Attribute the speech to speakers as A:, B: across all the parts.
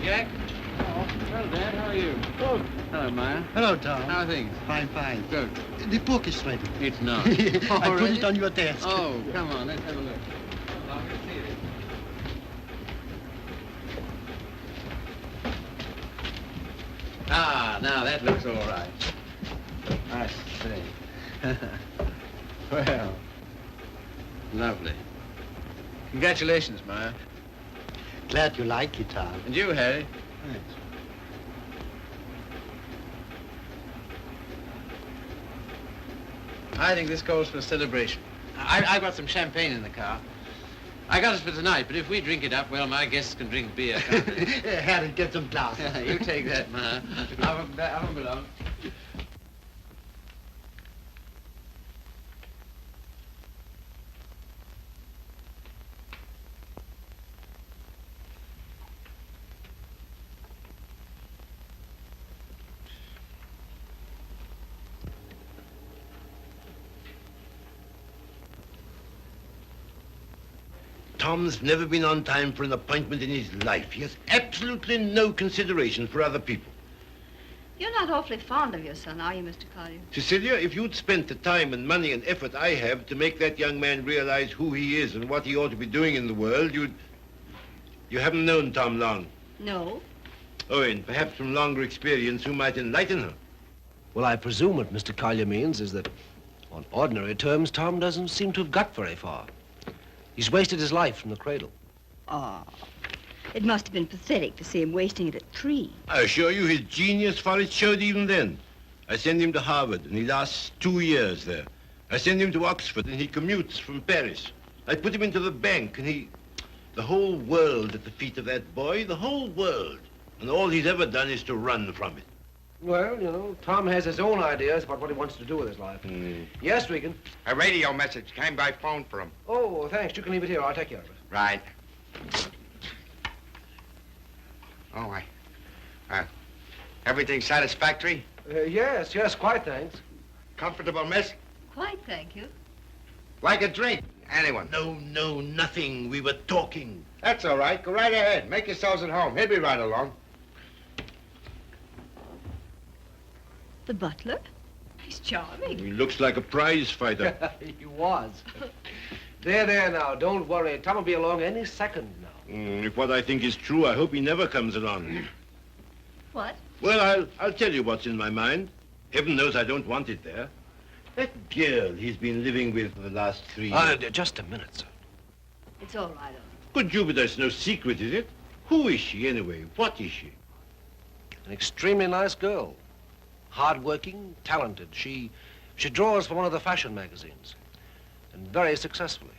A: Jack.
B: Oh, hello, Dad. How are you?
A: Oh.
B: Hello, Maya.
C: Hello, Tom.
B: How are things?
C: Fine, fine.
B: Good.
C: The book is ready.
B: It's not.
C: I put
B: Already?
C: it on your desk.
B: Oh, come on. Let's have a look. Well, I'm going to see it. Ah, now that looks all right. I see. Well, lovely. Congratulations, Maya.
C: Glad you like it, Tom.
B: And you, Harry.
C: Thanks.
B: I think this calls for a celebration. I've got some champagne in the car. I got it for tonight, but if we drink it up, well, my guests can drink beer, can't they?
C: Harry, get some glasses.
B: You take that, Ma. I won't be long.
D: Tom's never been on time for an appointment in his life. He has absolutely no consideration for other people.
E: You're not awfully fond of your son, are you, Mr. Collier?
D: Cecilia, if you'd spent the time and money and effort I have to make that young man realize who he is and what he ought to be doing in the world, You haven't known Tom long.
E: No.
D: Oh, and perhaps from longer experience, you might enlighten her.
F: Well, I presume what Mr. Collier means is that, on ordinary terms, Tom doesn't seem to have got very far. He's wasted his life from the cradle.
E: Oh, it must have been pathetic to see him wasting it at 3.
D: I assure you his genius for it showed even then. I send him to Harvard, and he lasts 2 years there. I send him to Oxford, and he commutes from Paris. I put him into the bank, and the whole world at the feet of that boy, the whole world. And all he's ever done is to run from it.
F: Well, you know, Tom has his own ideas about what he wants to do with his life. Yes, Regan?
A: A radio message came by phone for him.
F: Oh, thanks. You can leave it here. I'll take care of it.
A: Right. Oh, everything satisfactory?
F: Yes, quite, thanks.
A: Comfortable, miss?
E: Quite, thank you.
A: Like a drink? Anyone?
D: No, nothing. We were talking.
A: That's all right. Go right ahead. Make yourselves at home. He'll be right along.
E: The butler? He's charming.
D: He looks like a prize fighter.
F: He was. There now. Don't worry. Tom will be along any second now.
D: If what I think is true, I hope he never comes along.
E: What?
D: Well, I'll tell you what's in my mind. Heaven knows I don't want it there. That girl he's been living with for the last 3 years.
F: Just a minute, sir.
E: It's all right,
D: Good Jupiter's no secret, is it? Who is she, anyway? What is she?
F: An extremely nice girl. Hard-working, talented. She draws for one of the fashion magazines, and very successfully.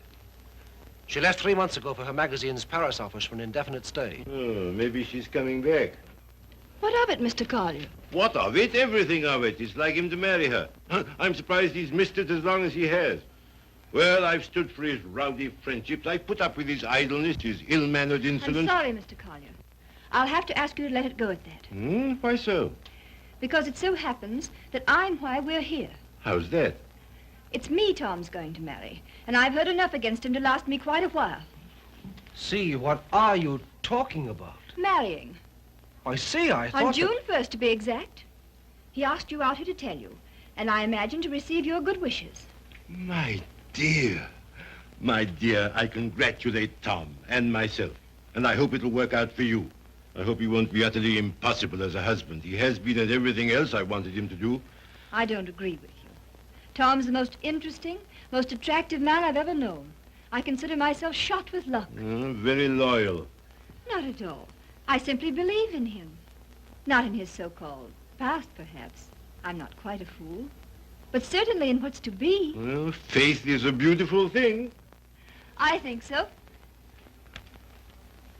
F: She left 3 months ago for her magazine's Paris office for an indefinite stay.
D: Oh, maybe she's coming back.
E: What of it, Mr. Collier?
D: What of it? Everything of it. It's like him to marry her. I'm surprised he's missed it as long as he has. Well, I've stood for his rowdy friendships. I put up with his idleness, his ill-mannered insolence.
E: I'm sorry, Mr. Collier. I'll have to ask you to let it go at that.
D: Why so?
E: Because it so happens that I'm why we're here.
D: How's that?
E: It's me Tom's going to marry, and I've heard enough against him to last me quite a while.
F: See, what are you talking about?
E: Marrying.
F: I see, I thought
E: On June 1st, to be exact. He asked you out here to tell you, and I imagine to receive your good wishes.
D: My dear, I congratulate Tom and myself, and I hope it'll work out for you. I hope he won't be utterly impossible as a husband. He has been at everything else I wanted him to do.
E: I don't agree with you. Tom's the most interesting, most attractive man I've ever known. I consider myself shot with luck.
D: Very loyal.
E: Not at all. I simply believe in him. Not in his so-called past, perhaps. I'm not quite a fool. But certainly in what's to be.
D: Well, faith is a beautiful thing.
E: I think so.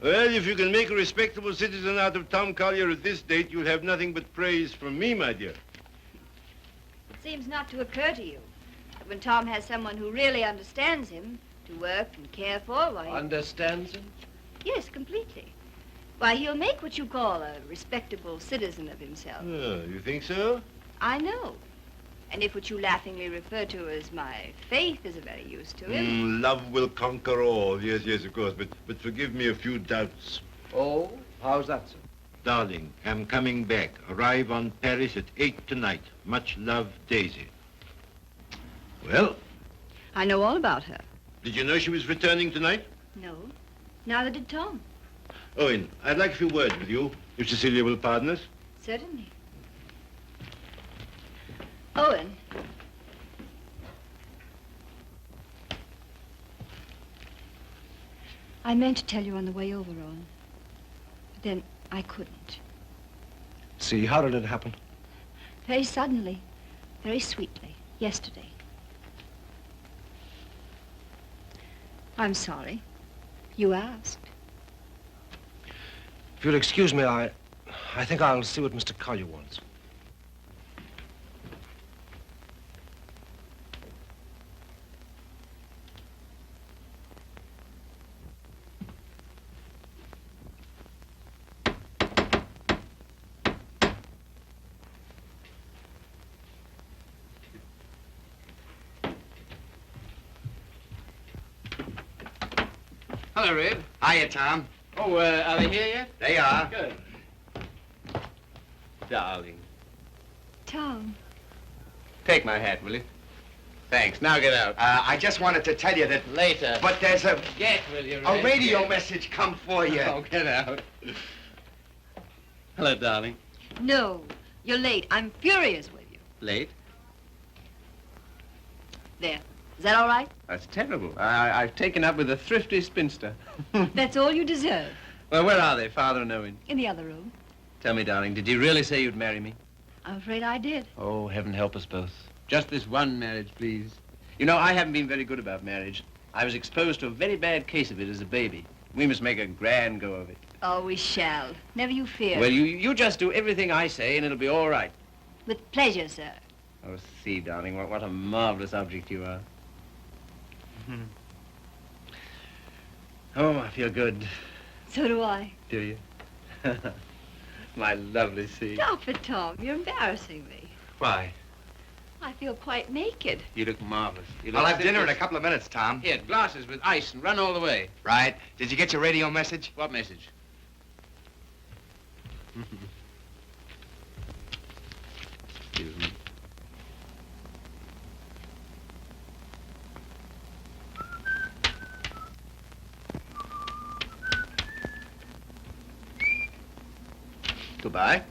D: Well, if you can make a respectable citizen out of Tom Collier at this date, you'll have nothing but praise from me, my dear.
E: It seems not to occur to you that when Tom has someone who really understands him to work and care for, why...
F: Understands him?
E: Yes, completely. Why, he'll make what you call a respectable citizen of himself.
D: Oh, you think so?
E: I know. And if what you laughingly refer to as my faith is of any use to him...
D: Love will conquer all. Yes, of course. But forgive me a few doubts.
F: Oh, how's that, sir?
D: Darling, I'm coming back. Arrive on Paris at 8 tonight. Much love, Daisy. Well,
E: I know all about her.
D: did you know she was returning tonight?
E: No, neither did Tom.
D: Owen, I'd like a few words with you, if Cecilia will pardon us.
E: Certainly. Owen. I meant to tell you on the way over, Owen. But then I couldn't.
F: See, how did it happen?
E: Very suddenly, very sweetly, yesterday. I'm sorry. You asked.
F: If you'll excuse me, I think I'll see what Mr. Collier wants.
B: Hello, Red.
A: Hiya, Tom.
B: Oh, are they here yet?
A: They are.
B: Good. Darling.
E: Tom.
B: Take my hat, will you? Thanks. Now get out.
A: I just wanted to tell you that...
B: Later.
A: But there's a
B: Get, will you, Red?
A: radio
B: Get.
A: message come for you.
B: Oh, get out. Hello, darling.
E: No, you're late. I'm furious with you.
B: Late?
E: There. Is that all right?
B: That's terrible. I've taken up with a thrifty spinster.
E: That's all you deserve.
B: Well, where are they, Father and Owen?
E: In the other room.
B: Tell me, darling, did you really say you'd marry me?
E: I'm afraid I did.
B: Oh, heaven help us both. Just this one marriage, please. You know, I haven't been very good about marriage. I was exposed to a very bad case of it as a baby. We must make a grand go of it.
E: Oh, we shall. Never you fear.
B: Well, you just do everything I say, and it'll be all right.
E: With pleasure, sir.
B: Oh, see, darling, what a marvelous object you are. Oh, I feel good.
E: So do I.
B: Do you? My lovely sea.
E: Stop it, Tom. You're embarrassing me.
B: Why?
E: I feel quite naked.
B: You look marvelous. You look
A: I'll have dinner in a
B: simply-
A: couple of minutes, Tom.
B: Here, glasses with ice and run all the way.
A: Right. Did you get your radio message?
B: What message? Excuse me. Goodbye.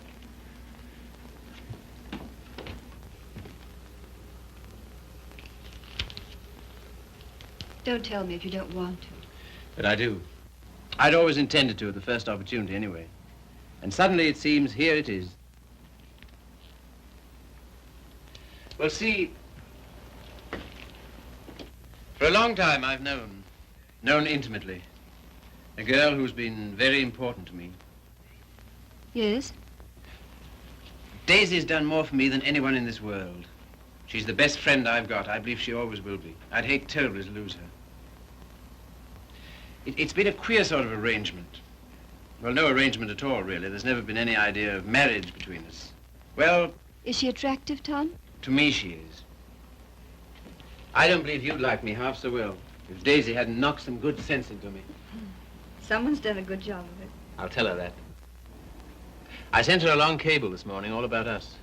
E: Don't tell me if you don't want to.
B: But I do. I'd always intended to at the first opportunity anyway. And suddenly it seems here it is. Well, see, for a long time I've known intimately, a girl who's been very important to me.
E: Yes?
B: Daisy's done more for me than anyone in this world. She's the best friend I've got. I believe she always will be. I'd hate terribly to lose her. It's been a queer sort of arrangement. Well, no arrangement at all, really. There's never been any idea of marriage between us. Well,
E: Is she attractive, Tom?
B: to me she is. I don't believe you'd like me half so well if Daisy hadn't knocked some good sense into me.
E: Someone's done a good job of it.
B: I'll tell her that. I sent her a long cable this morning all about us.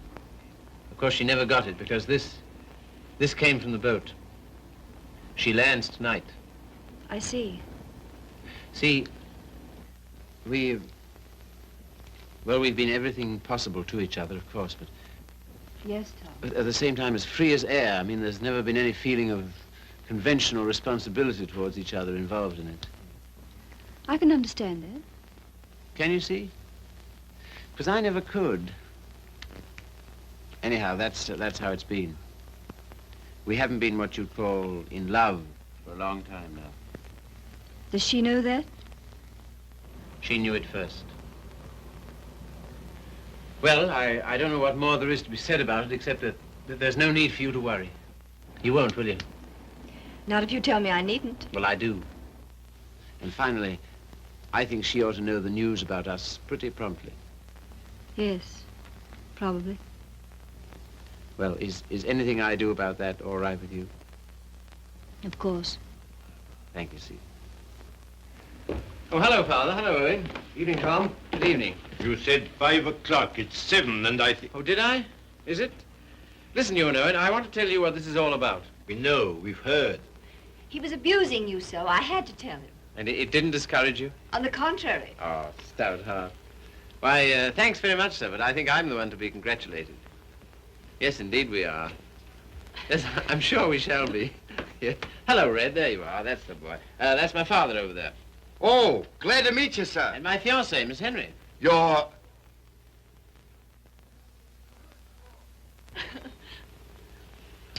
B: Of course, she never got it because this came from the boat. She lands tonight.
E: I see.
B: See, we've been everything possible to each other, of course,
E: Yes, Tom.
B: but at the same time as free as air. I mean, there's never been any feeling of conventional responsibility towards each other involved in it.
E: I can understand that.
B: Can you see? Because I never could. Anyhow, that's how it's been. We haven't been what you'd call in love for a long time now.
E: Does she know that?
B: She knew it first. Well, I don't know what more there is to be said about it, except that there's no need for you to worry. You won't, will you?
E: Not if you tell me I needn't.
B: Well, I do. And finally, I think she ought to know the news about us pretty promptly.
E: Yes, probably.
B: Well, is anything I do about that all right with you?
E: Of course.
B: Thank you, Steve. Oh, hello, Father. Hello, Owen.
F: Evening, Tom.
B: Good evening.
D: You said 5 o'clock. It's 7, and I think...
B: Oh, did I? Is it? Listen, you know it. I want to tell you what this is all about.
D: We know. We've heard.
E: He was abusing you so. I had to tell him.
B: And it didn't discourage you?
E: On the contrary.
B: Oh, stout heart. Why, thanks very much, sir, but I think I'm the one to be congratulated. Yes, indeed we are. Yes, I'm sure we shall be. Yeah. Hello, Red. There you are. That's the boy. That's my father over there.
A: Oh, glad to meet you, sir.
B: And my fiancée, Miss Henry.
A: You're...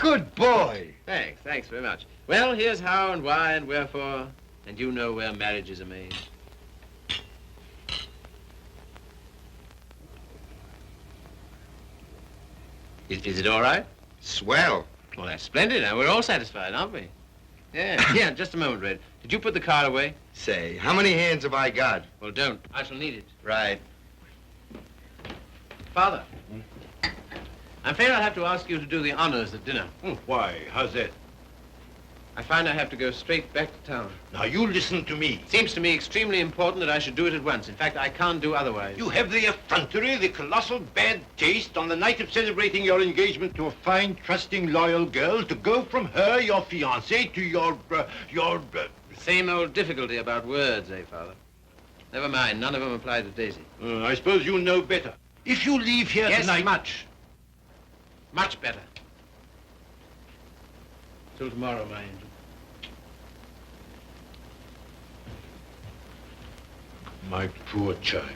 A: Good boy.
B: Thanks very much. Well, here's how and why and wherefore, and you know where marriages are made. Is it all right?
A: Swell.
B: Well, that's splendid. Now, we're all satisfied, aren't we? Yeah, yeah, just a moment, Red. Did you put the card away?
A: Say, how many hands have I got?
B: Well, don't. I shall need it.
A: Right.
B: Father, I'm afraid I'll have to ask you to do the honors at dinner.
D: Why? How's that?
B: I find I have to go straight back to town.
D: Now, you listen to me.
B: It seems to me extremely important that I should do it at once. In fact, I can't do otherwise.
D: You have the effrontery, the colossal bad taste on the night of celebrating your engagement to a fine, trusting, loyal girl to go from her, your fiancée, to your...
B: Same old difficulty about words, eh, Father? Never mind. None of them apply to Daisy.
D: I suppose you know better. If you leave here
B: Yes,
D: tonight...
B: much. Much better. Till tomorrow, my angel.
D: My poor child.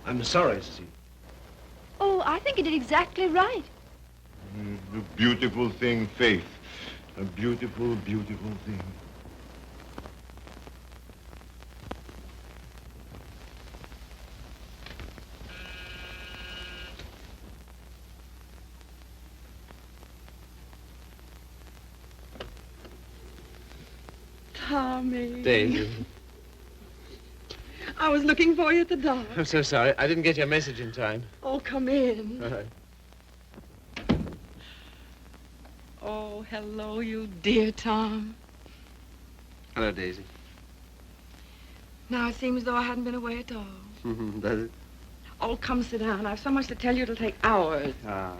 F: I'm sorry, Cecile.
E: Oh, I think you did exactly right.
D: A beautiful thing, Faith. A beautiful, beautiful thing.
G: Tommy.
B: Daisy.
G: I was looking for you at the door.
B: I'm so sorry. I didn't get your message in time.
G: Oh, come in.
B: All right.
G: Oh, hello, you dear Tom.
B: Hello, Daisy.
G: Now it seems as though I hadn't been away at all.
B: Does it?
G: Oh, come sit down. I've so much to tell you it'll take hours.
B: Ah.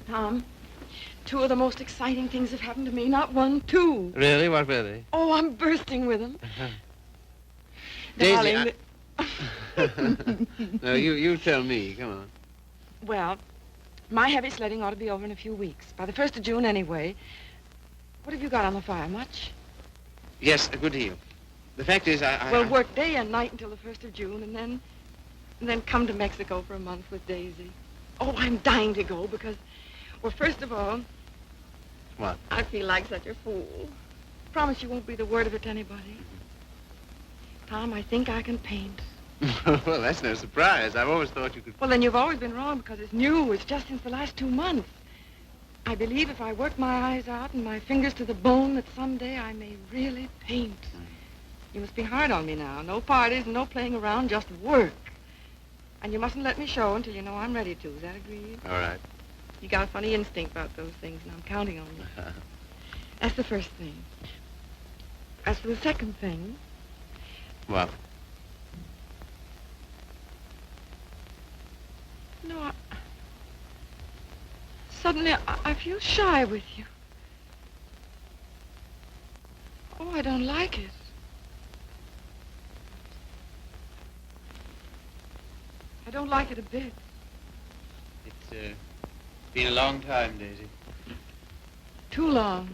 G: Tom, two of the most exciting things have happened to me. Not one, two.
B: Really? What were they?
G: Oh, I'm bursting with them.
B: Daisy,
G: Darling,
B: No, you tell me. Come on.
G: well, my heavy sledding ought to be over in a few weeks. By the 1st of June, anyway. What have you got on the fire? Much?
B: Yes, a good deal. The fact is,
G: Well, work day and night until the 1st of June, and then come to Mexico for a month with Daisy. Oh, I'm dying to go because, well, first of all...
B: What?
G: I feel like such a fool. Promise you won't breathe a word of it to anybody. Tom, I think I can paint.
B: Well, that's no surprise. I've always thought you could...
G: Well, then you've always been wrong because it's new. It's just since the last 2 months. I believe if I work my eyes out and my fingers to the bone that someday I may really paint. You must be hard on me now. No parties, no playing around, just work. And you mustn't let me show until you know I'm ready to. Is that agreed?
B: All right.
G: You got a funny instinct about those things, and I'm counting on you. That's the first thing. As for the second thing...
B: What?
G: No, suddenly I feel shy with you. Oh, I don't like it. I don't like it a bit.
B: It's been a long time, Daisy.
G: Too long.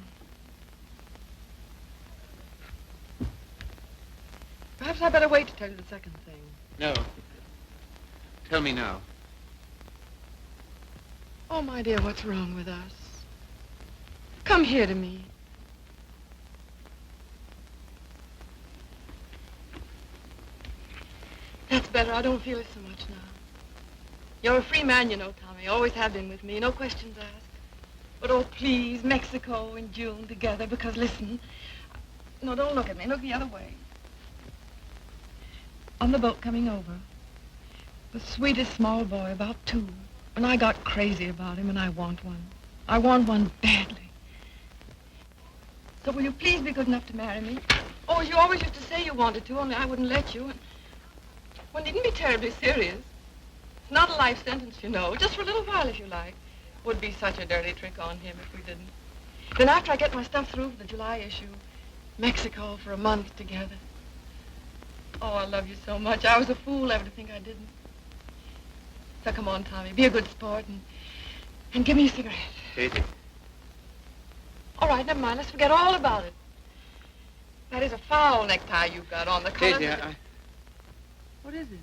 G: Perhaps I better wait to tell you the second thing.
B: No. Tell me now.
G: Oh, my dear, what's wrong with us? Come here to me. That's better. I don't feel it so much now. You're a free man, you know, Tommy. Always have been with me. No questions asked. But, oh, please, Mexico in June together, because, listen. No, don't look at me. Look the other way. On the boat coming over, the sweetest small boy, about 2. And I got crazy about him, and I want one. I want one badly. So will you please be good enough to marry me? Oh, you always used to say you wanted to, only I wouldn't let you. And one needn't be terribly serious. It's not a life sentence, you know. Just for a little while, if you like. Would be such a dirty trick on him if we didn't. Then after I get my stuff through for the July issue, Mexico for a month together. Oh, I love you so much. I was a fool ever to think I didn't. So come on, Tommy, be a good sport and give me a cigarette.
B: Daisy.
G: All right, never mind. Let's forget all about it. That is a foul necktie you've got on. The color.
B: Daisy,
G: What is it?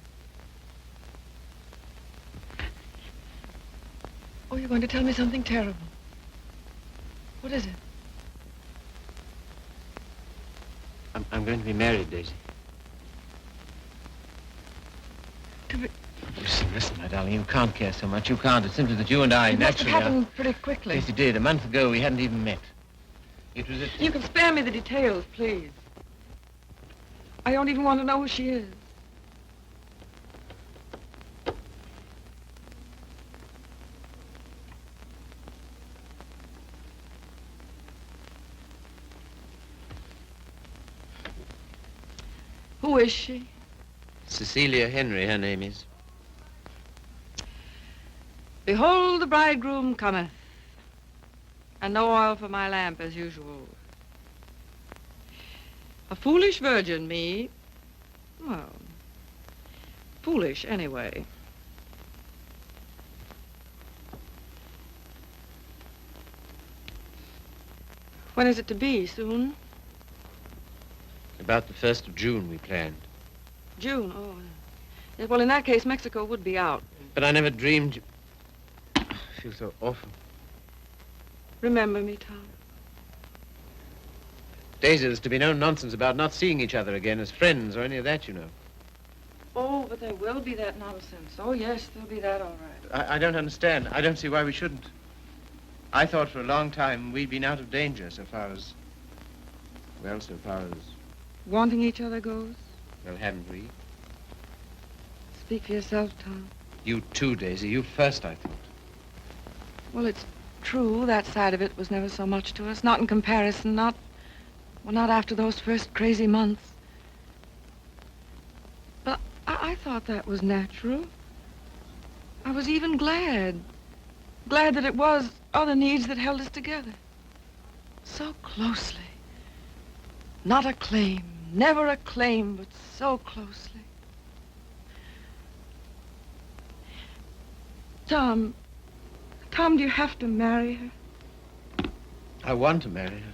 G: Oh, you're going to tell me something terrible. What is it?
B: I'm going to be married, Daisy.
G: To be...
B: Listen, my darling, you can't care so much. You can't. It's simply that you and I
G: It must have
B: naturally
G: happened pretty quickly.
B: Yes, it did. A month ago, we hadn't even met. It was at...
G: You can spare me the details, please. I don't even want to know who she is. Who is she?
B: Cecilia Henry, her name is.
G: Behold, the bridegroom cometh, and no oil for my lamp as usual. A foolish virgin, me. Well, foolish anyway. When is it to be? Soon?
B: About the 1st of June, we planned.
G: June, oh. Yeah, well, in that case, Mexico would be out.
B: But I never dreamed... I feel so awful.
G: Remember me, Tom.
B: Daisy, there's to be no nonsense about not seeing each other again as friends or any of that, you know.
G: Oh, but there will be that nonsense. Oh, yes, there'll be that, all right.
B: I don't understand. I don't see why we shouldn't. I thought for a long time we'd been out of danger so far as... Well, so far as...
G: Wanting each other goes?
B: Well, haven't we?
G: Speak for yourself, Tom.
B: You too, Daisy. You first, I thought.
G: Well, it's true. That side of it was never so much to us. Not in comparison. Not after those first crazy months. But I thought that was natural. I was even glad. Glad that it was other needs that held us together. So closely. Not a claim. Never a claim, but so closely. Tom, do you have to marry her?
B: I want to marry her.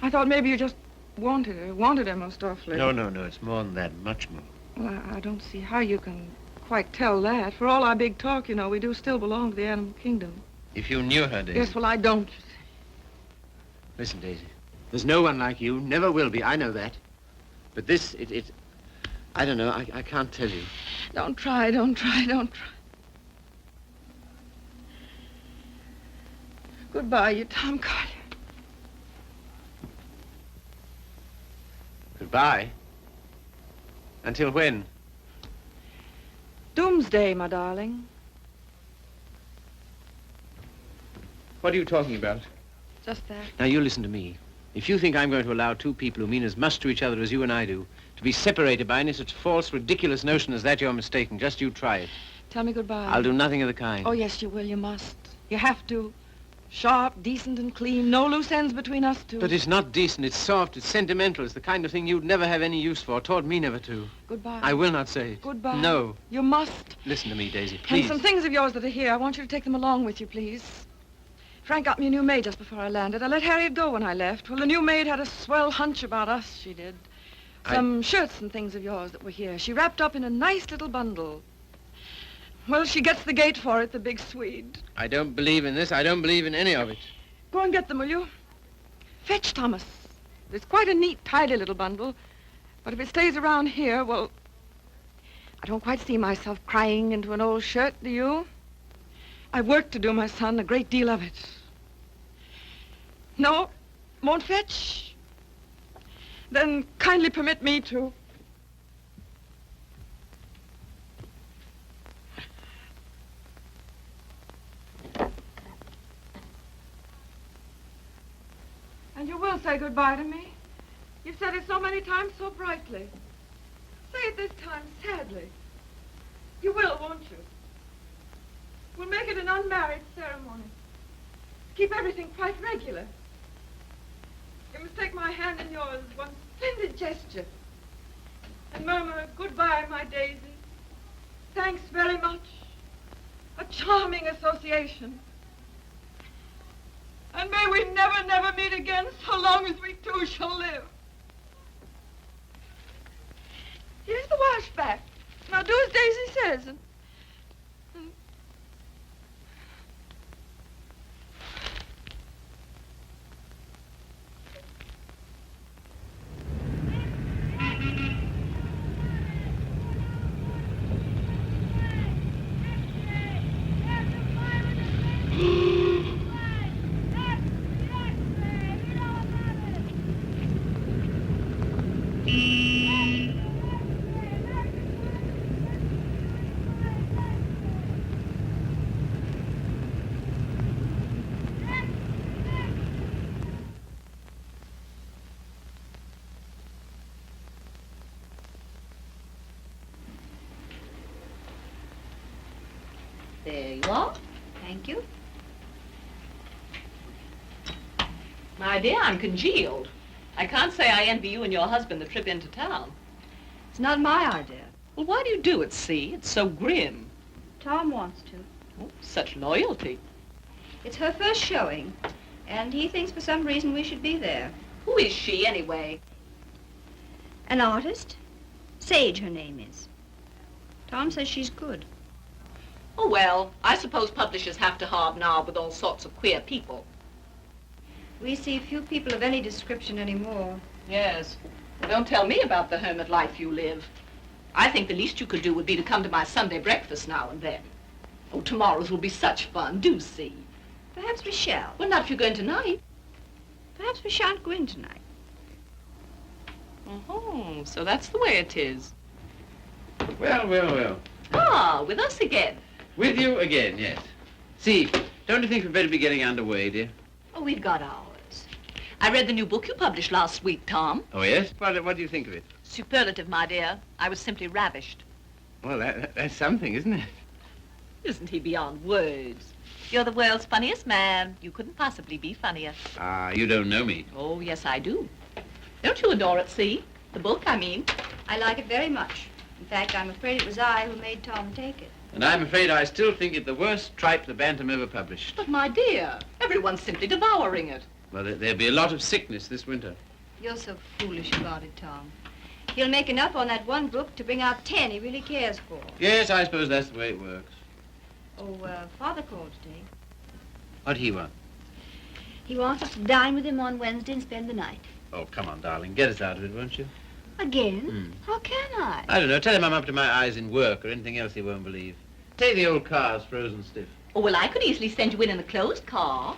G: I thought maybe you just wanted her most awfully.
B: No, it's more than that, much more.
G: Well, I don't see how you can quite tell that. For all our big talk, you know, we do still belong to the animal kingdom.
B: If you knew her, Daisy...
G: Yes, well, I don't, you see.
B: Listen, Daisy, there's no one like you, never will be, I know that. But this, I don't know, I can't tell you.
G: Don't try. Goodbye, you Tom Carter.
B: Goodbye. Until when?
G: Doomsday, my darling.
B: What are you talking about?
G: Just that.
B: Now, you listen to me. If you think I'm going to allow two people who mean as much to each other as you and I do to be separated by any such false, ridiculous notion as that, you're mistaken. Just you try it.
G: Tell me goodbye.
B: I'll do nothing of the kind.
G: Oh, yes, you will. You must. You have to. Sharp, decent, and clean. No loose ends between us two.
B: But it's not decent. It's soft. It's sentimental. It's the kind of thing you'd never have any use for. Taught me never to.
G: Goodbye.
B: I will not say it.
G: Goodbye.
B: No.
G: You must.
B: Listen to me, Daisy, please.
G: And some things of yours that are here, I want you to take them along with you, please. Frank got me a new maid just before I landed. I let Harriet go when I left. Well, the new maid had a swell hunch about us, she did. Some shirts and things of yours that were here. She wrapped up in a nice little bundle. Well, she gets the gate for it, the big Swede.
B: I don't believe in this. I don't believe in any of it.
G: Go and get them, will you? Fetch Thomas. It's quite a neat, tidy little bundle. But if it stays around here, well, I don't quite see myself crying into an old shirt, do you? I've work to do, my son, a great deal of it. No? Won't fetch? Then kindly permit me to. And you will say goodbye to me? You've said it so many times so brightly. Say it this time sadly. You will, won't you? We'll make it an unmarried ceremony. Keep everything quite regular. You must take my hand in yours, one splendid gesture, and murmur, goodbye, my Daisy. Thanks very much. A charming association. And may we never, never meet again so long as we two shall live. Here's the washback. Now do as Daisy says.
H: There you are.
E: Thank you.
H: My dear, I'm congealed. I can't say I envy you and your husband the trip into town.
E: It's not my idea.
H: Well, why do you do it, see? It's so grim.
E: Tom wants to.
H: Oh, such loyalty.
E: It's her first showing, and he thinks for some reason we should be there.
H: Who is she, anyway?
E: An artist? Sage, her name is. Tom says she's good.
H: Oh, well, I suppose publishers have to hobnob with all sorts of queer people.
E: We see few people of any description anymore.
H: Yes. Well, don't tell me about the hermit life you live. I think the least you could do would be to come to my Sunday breakfast now and then. Oh, tomorrow's will be such fun. Do see.
E: Perhaps we shall.
H: Well, not if you're going tonight.
E: Perhaps we shan't go in tonight.
H: Oh, so that's the way it is.
B: Well, well, well.
H: Ah, with us again.
B: With you again, yes. See, don't you think we'd better be getting underway, dear?
H: Oh, we've got ours. I read the new book you published last week, Tom.
B: Oh, yes? What do you think of it?
H: Superlative, my dear. I was simply ravished.
B: Well, that's something, isn't it?
H: Isn't he beyond words? You're the world's funniest man. You couldn't possibly be funnier.
B: Ah, you don't know me.
H: Oh, yes, I do. Don't you adore it, see? The book, I mean.
E: I like it very much. In fact, I'm afraid it was I who made Tom take it.
B: And I'm afraid I still think it the worst tripe the Bantam ever published.
H: But, my dear, everyone's simply devouring it.
B: Well, there'll be a lot of sickness this winter.
E: You're so foolish about it, Tom. He'll make enough on that one book to bring out 10 he really cares for.
B: Yes, I suppose that's the way it works.
E: Oh, Father called today.
B: What'd he want?
E: He wants us to dine with him on Wednesday and spend the night.
B: Oh, come on, darling. Get us out of it, won't you?
E: Again? How can I?
B: I don't know. Tell him I'm up to my eyes in work or anything else he won't believe. Say the old car's frozen stiff.
H: Oh, well, I could easily send you in a closed car.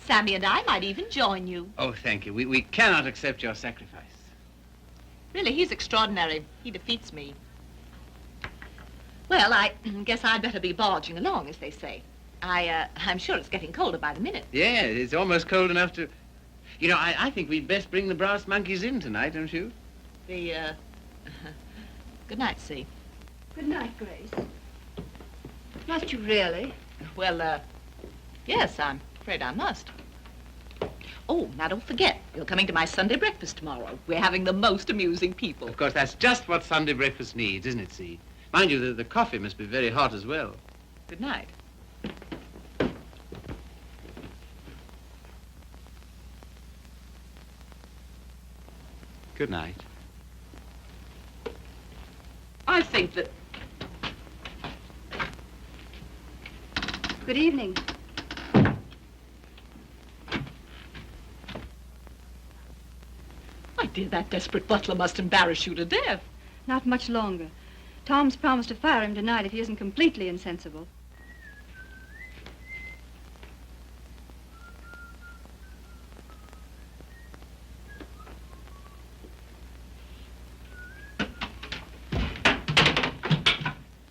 H: Sammy and I might even join you.
B: Oh, thank you. We cannot accept your sacrifice.
H: Really, he's extraordinary. He defeats me. Well, I guess I'd better be barging along, as they say. I'm sure it's getting colder by the minute.
B: Yeah, it's almost cold enough to... You know, I think we'd best bring the brass monkeys in tonight, don't you?
H: Good night, See.
E: Good night, Grace. Must you really?
H: Well, yes, I'm afraid I must. Oh, now don't forget, you're coming to my Sunday breakfast tomorrow. We're having the most amusing people.
B: Of course, that's just what Sunday breakfast needs, isn't it, See? Mind you, the coffee must be very hot as well.
H: Good night.
B: Good night.
H: I think that...
E: Good evening.
H: My dear, that desperate butler must embarrass you to death.
E: Not much longer. Tom's promised to fire him tonight if he isn't completely insensible.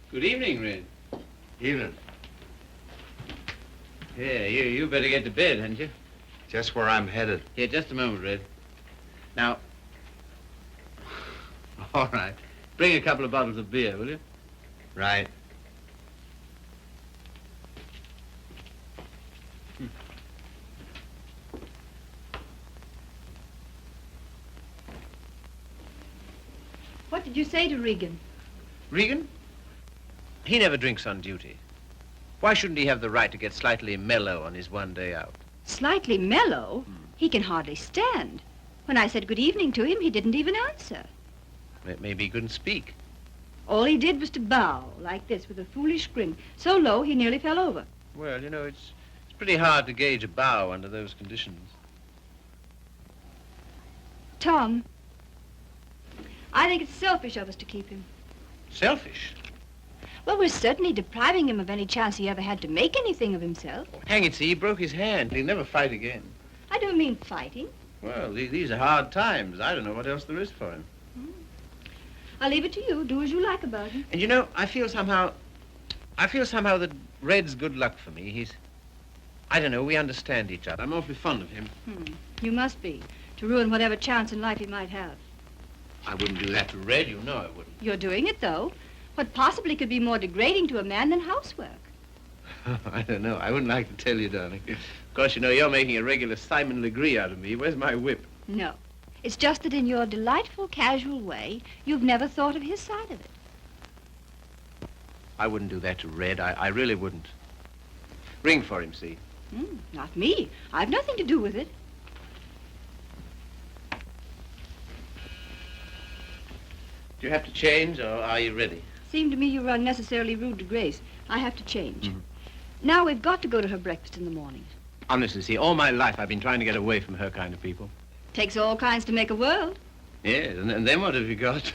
B: Good evening, Red.
A: Evening.
B: Yeah, you better get to bed, hadn't you?
A: Just where I'm headed.
B: Here, just a moment, Red. Now, All right. Bring a couple of bottles of beer, will you?
A: Right.
E: What did you say to Regan?
B: Regan? He never drinks on duty. Why shouldn't he have the right to get slightly mellow on his one day out?
E: Slightly mellow? He can hardly stand. When I said good evening to him, he didn't even answer.
B: Maybe he couldn't speak.
E: All he did was to bow, like this, with a foolish grin, so low he nearly fell over.
B: Well, you know, it's pretty hard to gauge a bow under those conditions.
E: Tom, I think it's selfish of us to keep him.
B: Selfish?
E: Well, we're certainly depriving him of any chance he ever had to make anything of himself.
B: Oh, hang it, see, he broke his hand. He'll never fight again.
E: I don't mean fighting.
B: Well, these are hard times. I don't know what else there is for him.
E: I'll leave it to you. Do as you like about him.
B: And you know, I feel somehow that Red's good luck for me. I don't know, we understand each other. I'm awfully fond of him.
E: You must be, to ruin whatever chance in life he might have.
B: I wouldn't do that to Red, you know I wouldn't.
E: You're doing it, though. What possibly could be more degrading to a man than housework?
B: I don't know. I wouldn't like to tell you, darling. Of course, you know, you're making a regular Simon Legree out of me. Where's my whip?
E: No. It's just that in your delightful, casual way, you've never thought of his side of it.
B: I wouldn't do that to Red. I really wouldn't. Ring for him, see?
E: Not me. I've nothing to do with it.
B: Do you have to change, or are you ready?
E: Seemed to me you were unnecessarily rude to Grace. I have to change. Now we've got to go to her breakfast in the morning.
B: Honestly, see, all my life I've been trying to get away from her kind of people.
E: Takes all kinds to make a world.
B: Yes, and then what have you got?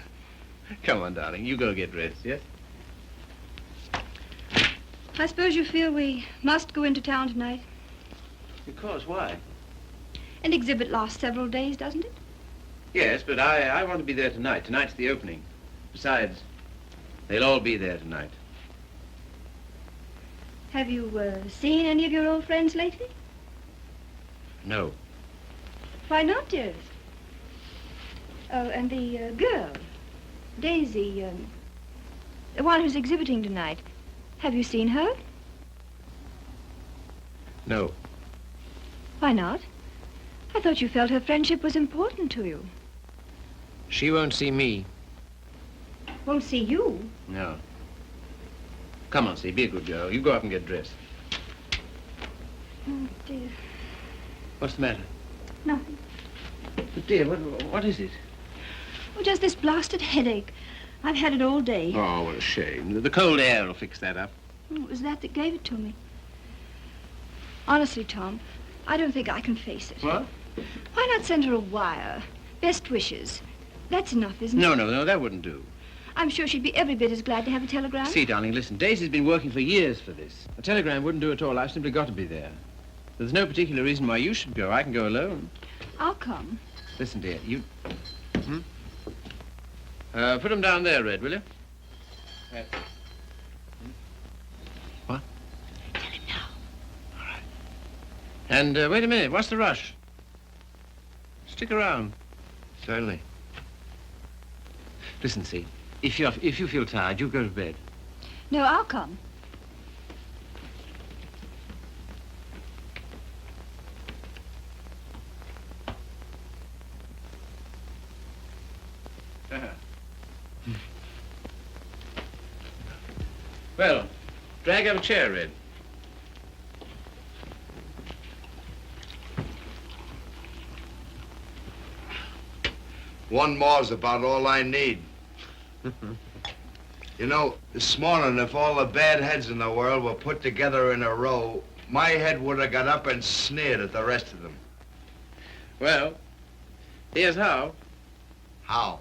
B: Come on, darling, you go get dressed, yes?
E: I suppose you feel we must go into town tonight.
B: Of course, why?
E: An exhibit lasts several days, doesn't it?
B: Yes, but I want to be there tonight. Tonight's the opening. Besides, they'll all be there tonight.
E: Have you seen any of your old friends lately?
B: No.
E: Why not, dearest? Oh, and the girl, Daisy, the one who's exhibiting tonight. Have you seen her?
B: No.
E: Why not? I thought you felt her friendship was important to you.
B: She won't see me.
E: Won't see you?
B: No. Come on, see, be a good girl. You go up and get dressed.
E: Oh, dear.
B: What's the matter?
E: Nothing.
B: But dear, what is it?
E: Oh, just this blasted headache. I've had it all day.
B: Oh, what a shame. The cold air will fix that up.
E: Oh, it was that gave it to me. Honestly, Tom, I don't think I can face it.
B: What?
E: Why not send her a wire? Best wishes. That's enough, isn't it?
B: No, that wouldn't do.
E: I'm sure she'd be every bit as glad to have a telegram.
B: See, darling, listen, Daisy's been working for years for this. A telegram wouldn't do at all. I've simply got to be there. There's no particular reason why you should go. I can go alone.
E: I'll come.
B: Listen, dear, you... put them down there, Red, will you? What?
E: Tell him now.
B: All right. And wait a minute, what's the rush? Stick around.
D: Certainly.
B: Listen, see, if you feel tired, you go to bed.
E: No, I'll come.
B: Well, drag up a chair, Red.
A: One more's about all I need. You know, this morning, if all the bad heads in the world were put together in a row, my head would have got up and sneered at the rest of them.
B: Well, here's how.
A: How?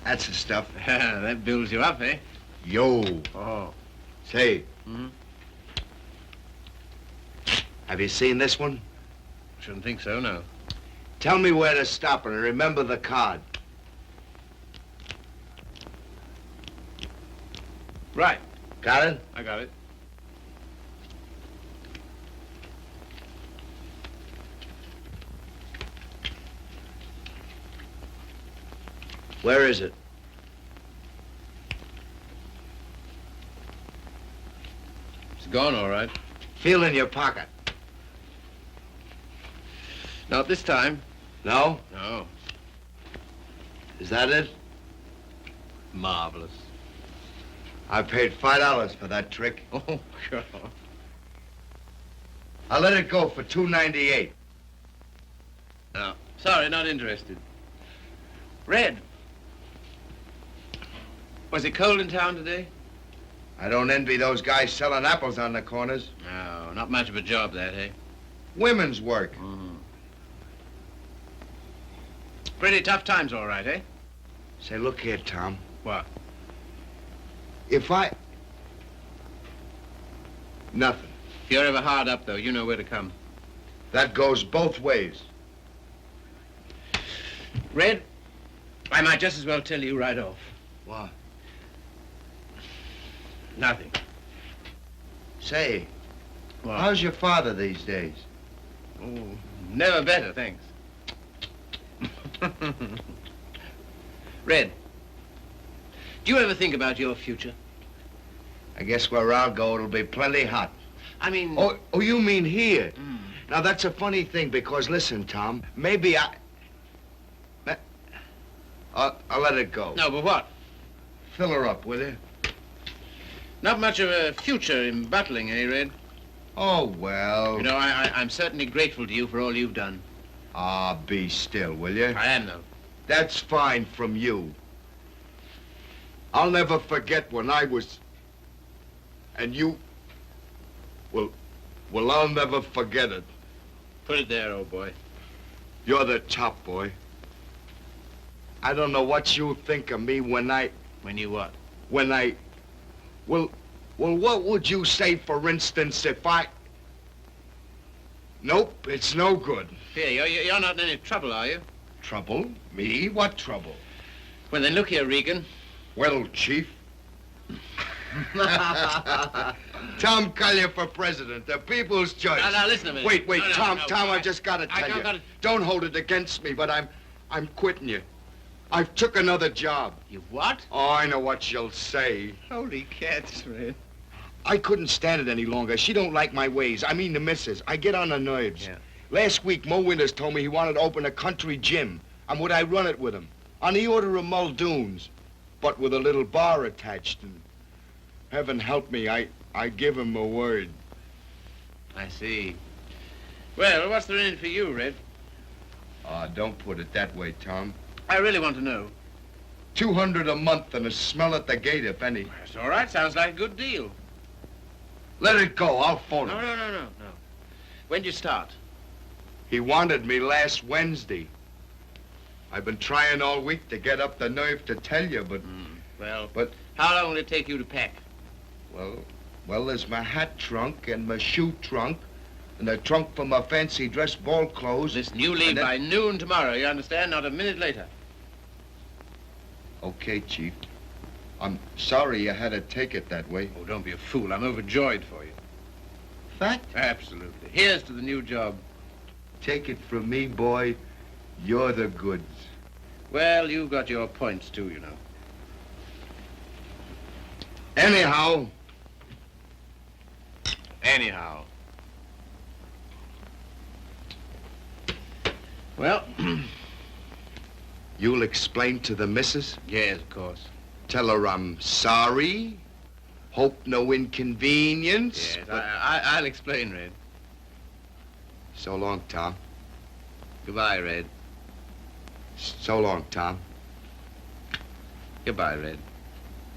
A: That's the stuff.
B: That builds you up, eh?
A: Yo.
B: Oh.
A: Say,
B: Hmm?
A: have you seen this one?
B: Shouldn't think so, no.
A: Tell me where to stop and remember the card.
B: Right.
A: Got it?
B: I got it.
A: Where is it?
B: It's gone, all right.
A: Feel in your pocket.
B: Not this time.
A: No?
B: No.
A: Is that it?
B: Marvelous.
A: I paid $5 for that trick.
B: Oh, sure.
A: I'll let it go for $2.98.
B: No. Sorry, not interested. Red. Was it cold in town today?
A: I don't envy those guys selling apples on the corners.
B: No, not much of a job, that, eh?
A: Women's work.
B: Pretty tough times, all right, eh?
A: Say, look here, Tom.
B: What?
A: If I... Nothing.
B: If you're ever hard up, though, you know where to come.
A: That goes both ways.
B: Red, I might just as well tell you right off.
A: What?
B: Nothing.
A: Say,
B: What?
A: how's your father these days?
B: Oh, never better, thanks. Red, do you ever think about your future?
A: I guess where I'll go, it'll be plenty hot.
B: I mean...
A: Oh, you mean here?
B: Mm.
A: Now, that's a funny thing, because listen, Tom, maybe I'll let it go.
B: No, but what?
A: Fill her up, will you?
B: Not much of a future in battling, eh, Red?
A: Oh, well.
B: You know, I'm certainly grateful to you for all you've done.
A: Ah, be still, will you?
B: I am, though.
A: That's fine from you. I'll never forget when I was... And you... Well, I'll never forget it.
B: Put it there, old boy.
A: You're the top, boy. I don't know what you think of me when I...
B: When you what?
A: When I... Well, what would you say, for instance, if I... Nope, it's no good.
B: Here, you're not in any trouble, are you?
A: Trouble? Me? What trouble?
B: Well, then look here, Regan.
A: Well, Chief. Tom Collier for president, the people's choice.
B: Now, listen a minute.
A: Wait,
B: No,
A: Tom,
B: no,
A: I've just got to tell you.
B: gotta...
A: Don't hold it against me, but I'm quitting you. I've took another job.
B: You what?
A: Oh, I know what you'll say.
B: Holy cats, Red.
A: I couldn't stand it any longer. She don't like my ways. I mean the missus. I get on her nerves.
B: Yeah.
A: Last week, Mo Winters told me he wanted to open a country gym. And would I run it with him? On the order of Muldoon's. But with a little bar attached. And heaven help me, I give him a word.
B: I see. Well, what's there in it for you, Red?
A: Ah, don't put it that way, Tom.
B: I really want to know.
A: 200 a month and a smell at the gate, if any.
B: That's all right. Sounds like a good deal.
A: Let it go. I'll phone him.
B: No. When'd you start?
A: He wanted me last Wednesday. I've been trying all week to get up the nerve to tell you, but...
B: Well,
A: But...
B: how long will it take you to pack?
A: Well, there's my hat trunk and my shoe trunk and the trunk for my fancy dress ball clothes.
B: Listen, you leave
A: And then-
B: by noon tomorrow, you understand? Not a minute later.
A: Okay, Chief. I'm sorry you had to take it that way.
B: Oh, don't be a fool. I'm overjoyed for you.
A: Fact?
B: Absolutely. Here's to the new job.
A: Take it from me, boy. You're the goods.
B: Well, you've got your points, too, you know.
A: Anyhow,
B: Well,
A: you'll explain to the missus?
B: yes, of course.
A: Tell her I'm sorry. Hope no inconvenience.
B: Yes,
A: but-
B: I'll explain, Red.
A: So long, Tom.
B: Goodbye, Red.
A: So long, Tom.
B: Goodbye, Red.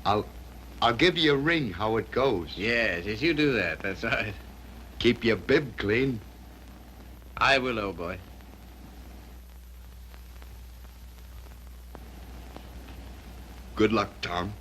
A: I'll give you a ring how it goes.
B: Yes, you do that. That's right.
A: Keep your bib clean.
B: I will, old boy.
A: Good luck, Tom.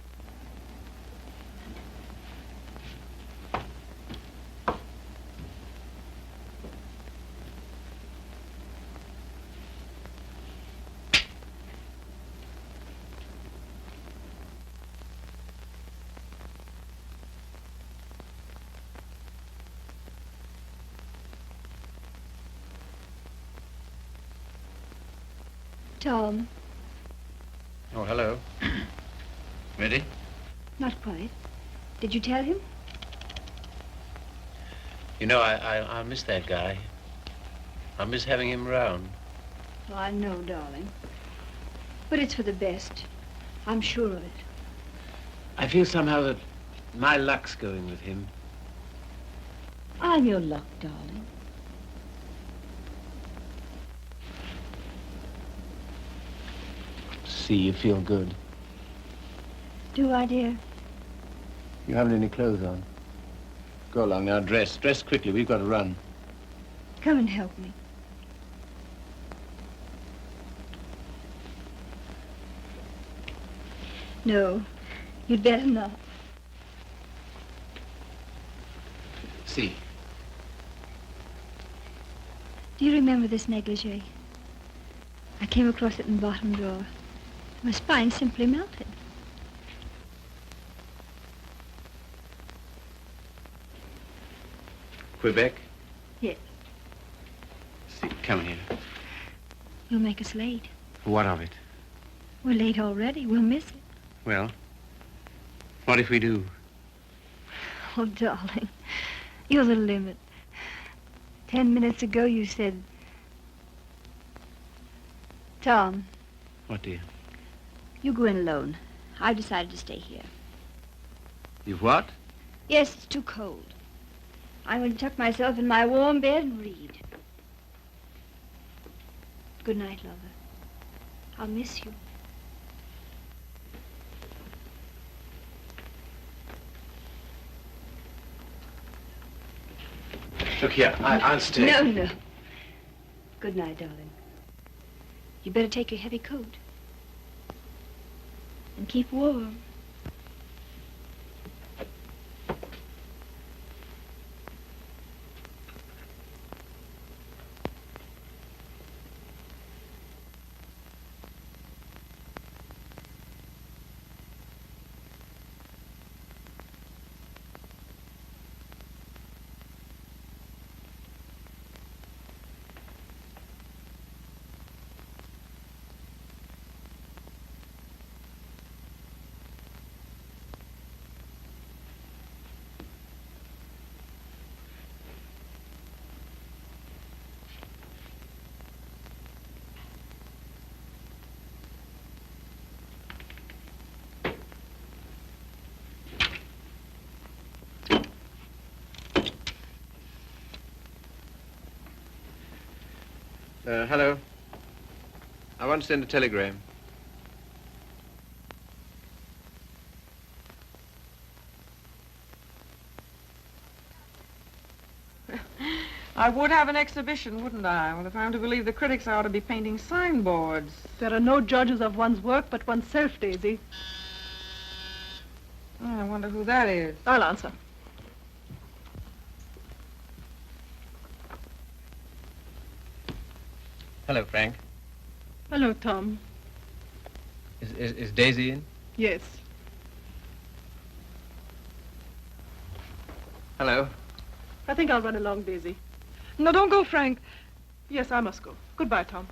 E: Tom,
B: Oh, hello. Ready?
E: Not quite. Did you tell him?
B: You know, I'll miss that guy. I'll miss having him around.
E: Oh, I know, darling. But it's for the best. I'm sure of it.
B: I feel somehow that my luck's going with him.
E: I'm your luck, darling.
B: See, you feel good.
E: Do I, dear?
B: You haven't any clothes on. Go along now, dress. Dress quickly, we've got to run.
E: Come and help me. No, you'd better not.
B: See.
E: Do you remember this negligee? I came across it in the bottom drawer. My spine simply melted.
B: Quebec?
E: Yes.
B: See, come here.
E: You'll make us late.
B: What of it?
E: We're late already. We'll miss it.
B: Well, what if we do?
E: Oh, darling, you're the limit. 10 minutes ago you said... Tom,
B: What, dear?
E: you go in alone. I've decided to stay here.
B: You've what?
E: Yes, it's too cold. I'm going to tuck myself in my warm bed and read. Good night, lover. I'll miss you.
B: Look here, I'll stay.
E: No, no. Good night, darling. You better take your heavy coat. And keep warm.
B: Hello. I want to send a telegram.
G: I would have an exhibition, wouldn't I? Well, if I'm to believe the critics, I ought to be painting signboards.
I: There are no judges of one's work but oneself, Daisy.
G: Oh, I wonder who that is.
I: I'll answer.
B: Hello, Frank.
I: Hello, Tom.
B: Is Daisy in?
I: Yes.
B: Hello.
I: I think I'll run along, Daisy.
G: No, don't go, Frank.
I: Yes, I must go. Goodbye, Tom.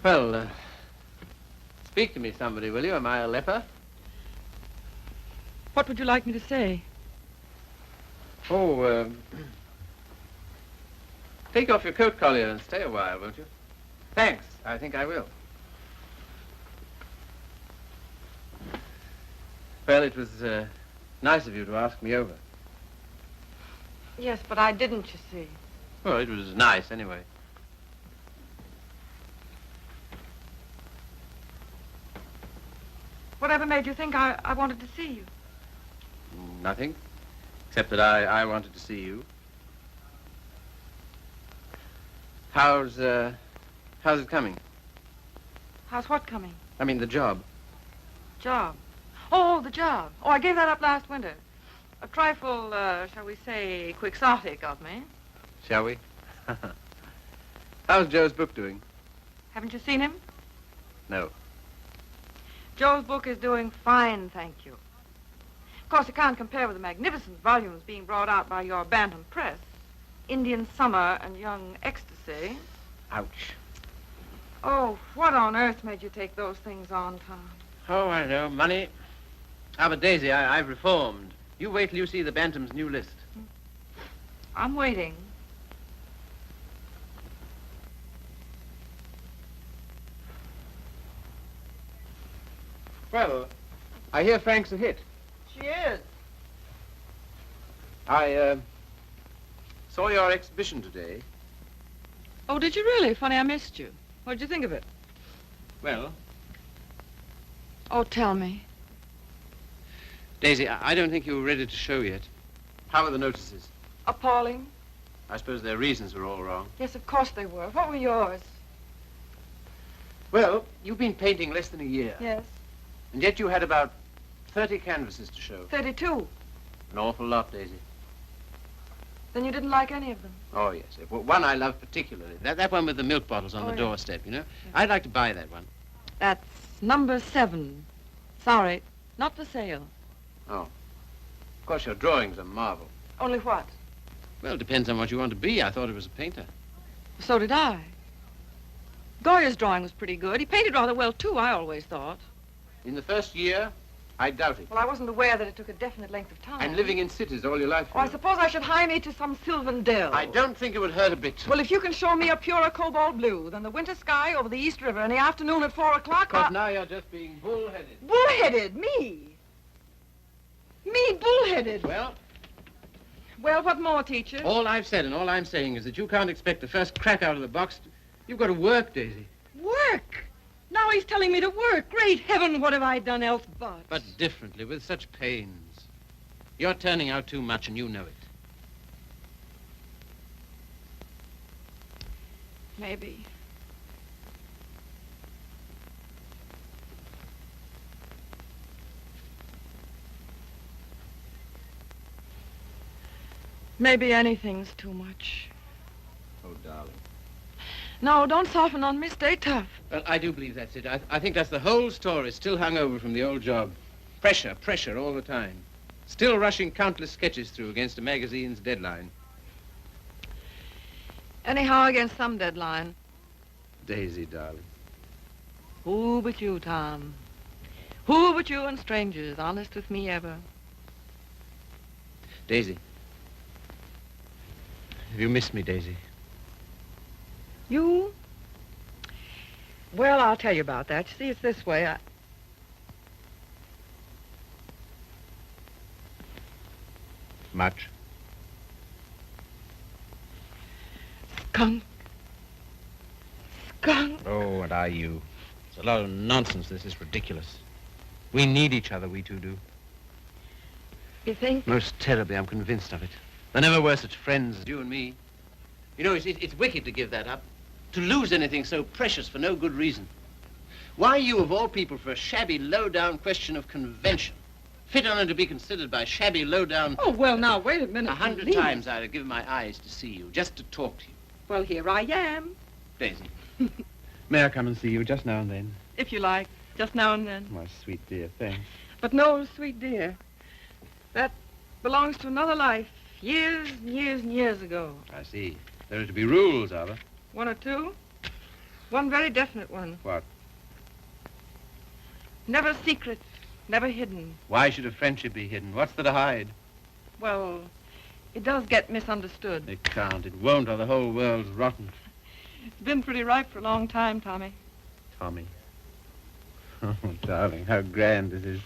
B: Well, speak to me, somebody, will you? Am I a leper?
G: What would you like me to say?
B: Oh, take off your coat collar and stay a while, won't you? Thanks. I think I will. Well, it was nice of you to ask me over.
G: Yes, but I didn't, you see.
B: Well, it was nice anyway.
G: Whatever made you think I wanted to see you?
B: Nothing, except that I wanted to see you. How's it coming?
G: How's what coming?
B: I mean, the job.
G: Job. Oh, the job. Oh, I gave that up last winter. A trifle, shall we say, quixotic of me.
B: Shall we? How's Joe's book doing?
G: Haven't you seen him?
B: No.
G: Joe's book is doing fine, thank you. Of course, it can't compare with the magnificent volumes being brought out by your Bantam Press. Indian Summer and Young Ecstasy.
B: Ouch.
G: Oh, what on earth made you take those things on, Tom?
B: Oh, I know. Money. Ah, but Daisy, I've reformed. You wait till you see the Bantam's new list.
G: I'm waiting.
B: Well, I hear Frank's a hit.
G: She is.
B: I saw your exhibition today.
G: Oh, did you really? Funny, I missed you. What did you think of it?
B: Well,
G: Oh, tell me.
B: Daisy, I don't think you were ready to show yet. How were the notices?
G: Appalling.
B: I suppose their reasons were all wrong.
G: Yes, of course they were. What were yours?
B: Well, you've been painting less than a year.
G: Yes.
B: And yet you had about 30 canvases to show.
G: 32.
B: An awful lot, Daisy.
G: Then you didn't like any of them.
B: Oh, yes. Well, one I love particularly. That one with the milk bottles on
G: Oh,
B: the
G: yeah.
B: doorstep, you know? I'd like to buy that one.
G: That's number 7. Sorry, not for sale.
B: Oh. Of course, your drawing's a marvel.
G: Only what?
B: Well, it depends on what you want to be. I thought it was a painter.
G: So did I. Goya's drawing was pretty good. He painted rather well, too, I always thought.
B: In the first year, I doubt it.
G: Well, I wasn't aware that it took a definite length of time.
B: And living in cities all your life.
G: Oh, I suppose I should hire me to some sylvan dell.
B: I don't think it would hurt a bit.
G: Well, if you can show me a purer cobalt blue than the winter sky over the East River in the afternoon at 4 o'clock,
B: Because now you're just being bullheaded.
G: Bullheaded? Me? Me bullheaded?
B: Well,
G: Well, what more, teacher?
B: all I've said and all I'm saying is that you can't expect the first crack out of the box. You've got to work, Daisy.
G: Work? Now he's telling me to work. Great heaven, what have I done else but?
B: But differently, with such pains. You're turning out too much and you know it.
G: Maybe. Maybe anything's too much.
B: Oh, darling.
G: No, don't soften on me. Stay tough.
B: Well, I do believe that's it. I think that's the whole story, still hung over from the old job. Pressure all the time. Still rushing countless sketches through against a magazine's deadline.
G: Anyhow, against some deadline.
B: Daisy, darling.
G: Who but you, Tom? Who but you and strangers, honest with me ever?
B: Daisy. Have you missed me, Daisy?
G: You? Well, I'll tell you about that. You see, it's this way.
B: Much.
G: Skunk. Skunk.
B: Oh, what are you? It's a lot of nonsense. This is ridiculous. We need each other, we two do.
G: You think?
B: Most terribly, I'm convinced of it. There never were such friends as you and me. You know, it's wicked to give that up. To lose anything so precious for no good reason. Why you, of all people, for a shabby, low-down question of convention? Fit only to be considered by shabby, low-down...
G: Oh, well, now, wait a minute.
B: 100
G: please.
B: times I'd have given my eyes to see you, just to talk to you.
G: Well, here I am.
B: Daisy, may I come and see you just now and then?
G: If you like, just now and then.
B: My sweet dear, thanks.
G: But no, sweet dear, that belongs to another life, years and years and years ago.
B: I see. There are to be rules, are there?
G: One or two. One very definite one.
B: What?
G: Never secret, never hidden.
B: Why should a friendship be hidden? What's there to hide?
G: Well, it does get misunderstood.
B: It can't. It won't, or the whole world's rotten.
G: It's been pretty ripe for a long time, Tommy.
B: Tommy. Oh, darling, how grand this is.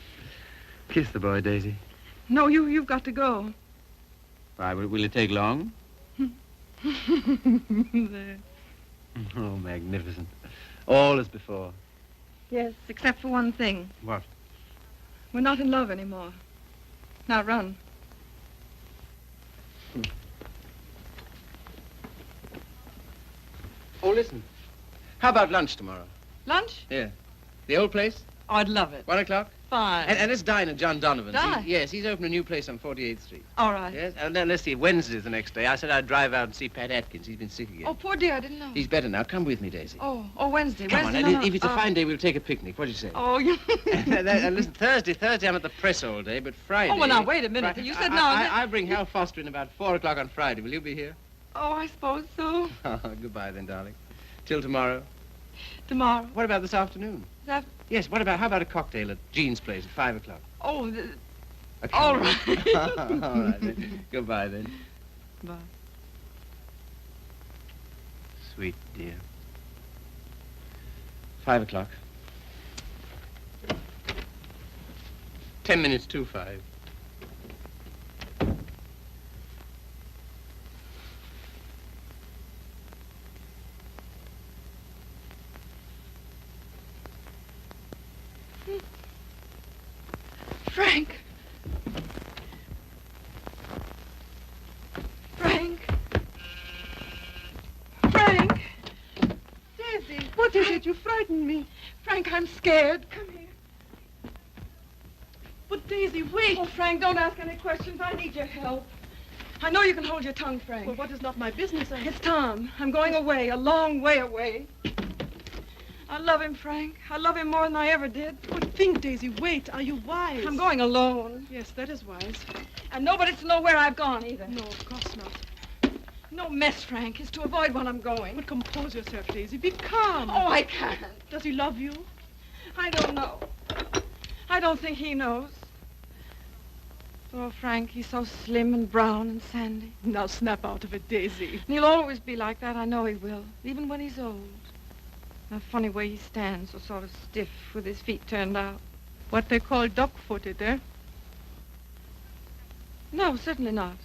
B: Kiss the boy, Daisy.
G: No, you've got to go.
B: Why, will it take long?
G: There.
B: Oh, magnificent. All as before.
G: Yes, except for one thing.
B: What?
G: We're not in love anymore. Now run.
B: Oh, listen. How about lunch tomorrow?
G: Lunch?
B: Yeah. The old place?
G: Oh, I'd love it.
B: 1 o'clock?
G: Fine.
B: And let's dine at John Donovan's.
G: Dine?
B: Yes, he's opened a new place on 48th Street.
G: All right.
B: Yes, and then let's see, Wednesday's the next day. I said I'd drive out and see Pat Atkins. He's been sick again.
G: Oh, poor dear, I didn't know.
B: He's better now. Come with me, Daisy.
G: Oh, Wednesday.
B: Come on,
G: Wednesday.
B: and if it's a fine day, we'll take a picnic. What do you say?
G: Oh, you...
B: And listen, Thursday I'm at the press all day, but Friday...
G: Oh, well, now, wait a minute. You said no.
B: I'll bring Hal Foster in about 4 o'clock on Friday. Will you be here?
G: Oh, I suppose so.
B: Oh, goodbye then, darling. Till tomorrow.
G: Tomorrow.
B: What about this afternoon?
G: That...
B: Yes, how about a cocktail at Jean's place at 5 o'clock?
G: Oh,
B: Okay.
G: all right.
B: All right, then. Goodbye, then.
G: Bye.
B: Sweet dear. 5 o'clock. 10 minutes to 5.
G: Frank. Frank. Frank. Daisy.
I: What is it? You frightened me.
G: Frank, I'm scared. Come here.
I: But Daisy, wait.
G: Oh, Frank, don't ask any questions. I need your help. I know you can hold your tongue, Frank.
I: Well, what is not my business?
G: It's Tom. I'm going away, a long way away. I love him, Frank. I love him more than I ever did.
I: But think, Daisy, wait. Are you wise?
G: I'm going alone.
I: Yes, that is wise.
G: And nobody's to know where I've gone, either.
I: No, of course not.
G: No mess, Frank. It's to avoid when I'm going.
I: But compose yourself, Daisy. Be calm.
G: Oh, I can't.
I: Does he love you?
G: I don't know. I don't think he knows. Oh, Frank, he's so slim and brown and sandy.
I: Now snap out of it, Daisy.
G: And he'll always be like that. I know he will, even when he's old. A funny way he stands, so sort of stiff with his feet turned out.
I: What they call duck-footed, eh?
G: No, certainly not.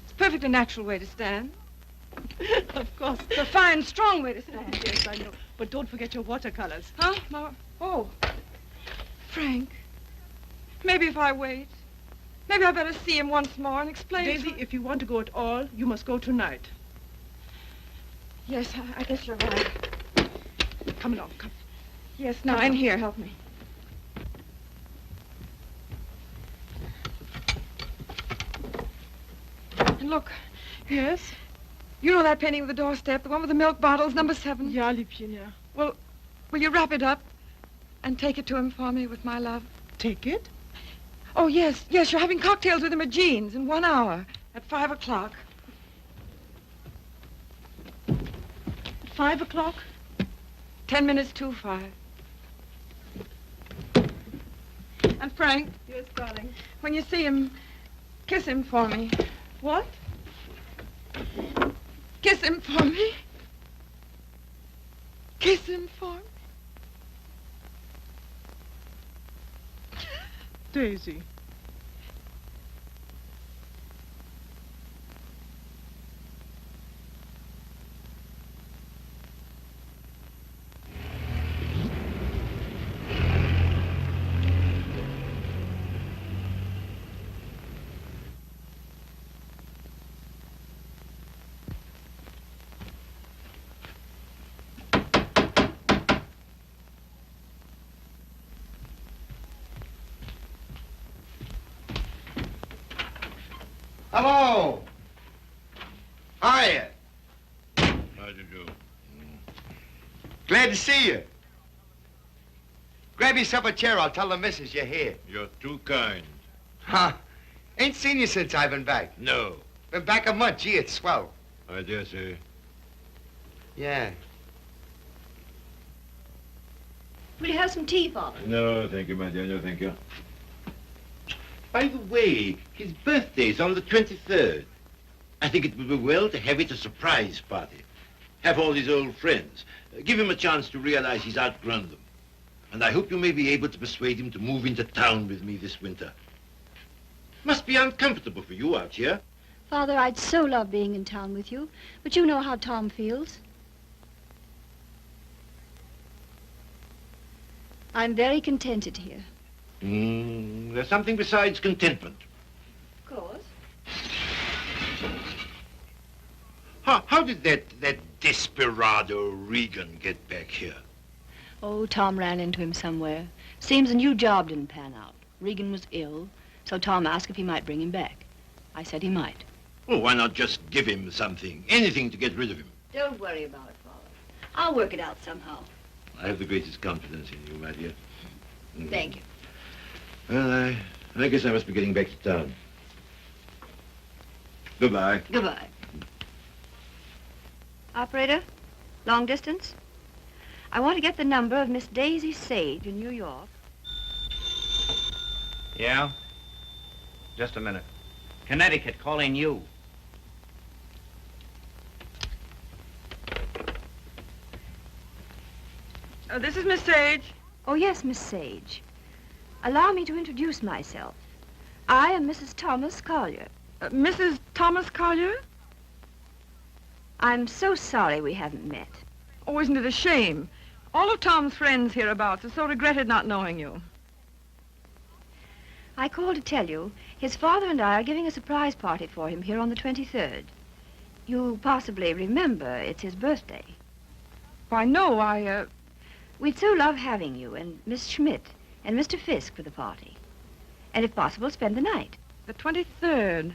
G: It's a perfectly natural way to stand.
I: Of course.
G: It's a fine, strong way to stand.
I: Yes, I know. But don't forget your watercolors.
G: Huh? No. Oh. Frank, maybe if I wait, maybe I better see him once more and explain
I: Daisy,
G: to...
I: if you want to go at all, you must go tonight.
G: Yes, I guess you're right.
I: Come along, come.
G: Yes, now, in here, help me. And look,
I: Yes?
G: you know that painting of the doorstep, the one with the milk bottles, number 7?
I: Ja, Liebchen, ja.
G: Well, will you wrap it up and take it to him for me with my love?
I: Take it?
G: Oh, yes, you're having cocktails with him at Jean's in 1 hour at 5 o'clock.
I: At 5 o'clock?
G: 10 minutes to 5. And Frank,
I: Yes, darling.
G: when you see him, kiss him for me.
I: What?
G: Kiss him for me. Kiss him for me.
I: Daisy.
A: Hello. Hiya.
D: How do you do?
A: Glad to see you. Grab yourself a chair. I'll tell the missus you're here.
D: You're too kind.
A: Huh? Ain't seen you since I've been back.
D: No,
A: Been back a month. Gee, it's swell.
D: I dare say.
A: Yeah.
E: Will you have some tea, Father?
D: No, thank you, my dear. No, thank you. By the way, his birthday's on the 23rd. I think it would be well to have it a surprise party. Have all his old friends. Give him a chance to realize he's outgrown them. And I hope you may be able to persuade him to move into town with me this winter. Must be uncomfortable for you out here.
E: Father, I'd so love being in town with you, but you know how Tom feels. I'm very contented here.
D: There's something besides contentment.
E: Of course.
D: How did that desperado Regan get back here?
E: Oh, Tom ran into him somewhere. Seems a new job didn't pan out. Regan was ill, so Tom asked if he might bring him back. I said he might.
D: Well, why not just give him something, anything to get rid of him?
E: Don't worry about it, Father. I'll work it out somehow.
D: I have the greatest confidence in you, my dear.
E: Thank you.
D: Well, I guess I must be getting back to town. Goodbye.
E: Goodbye. Operator, Long distance? I want to get the number of Miss Daisy Sage in New York.
J: Yeah? Just a minute. Connecticut, calling you.
G: This is Miss Sage.
E: Oh, yes, Miss Sage. Allow me to introduce myself. I am Mrs. Thomas Collier.
G: Mrs. Thomas Collier?
E: I'm so sorry we haven't met.
G: Oh, isn't it a shame? All of Tom's friends hereabouts have so regretted not knowing you.
E: I called to tell you his father and I are giving a surprise party for him here on the 23rd. You possibly remember it's his birthday.
G: Why, no,
E: We'd so love having you and Miss Schmidt and Mr. Fisk for the party. And if possible, spend the night.
G: The 23rd.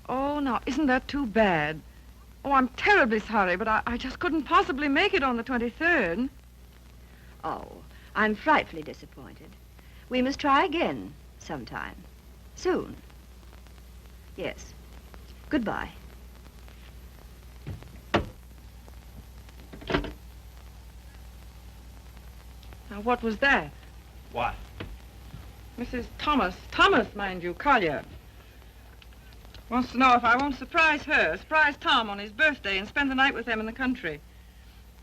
G: Oh, now, isn't that too bad? Oh, I'm terribly sorry, but I just couldn't possibly make it on the 23rd.
E: Oh, I'm frightfully disappointed. We must try again sometime. Soon. Yes. Goodbye.
G: Now, what was that?
J: What?
G: Mrs. Thomas, mind you, Collier. Wants to know if I won't surprise Tom on his birthday and spend the night with them in the country.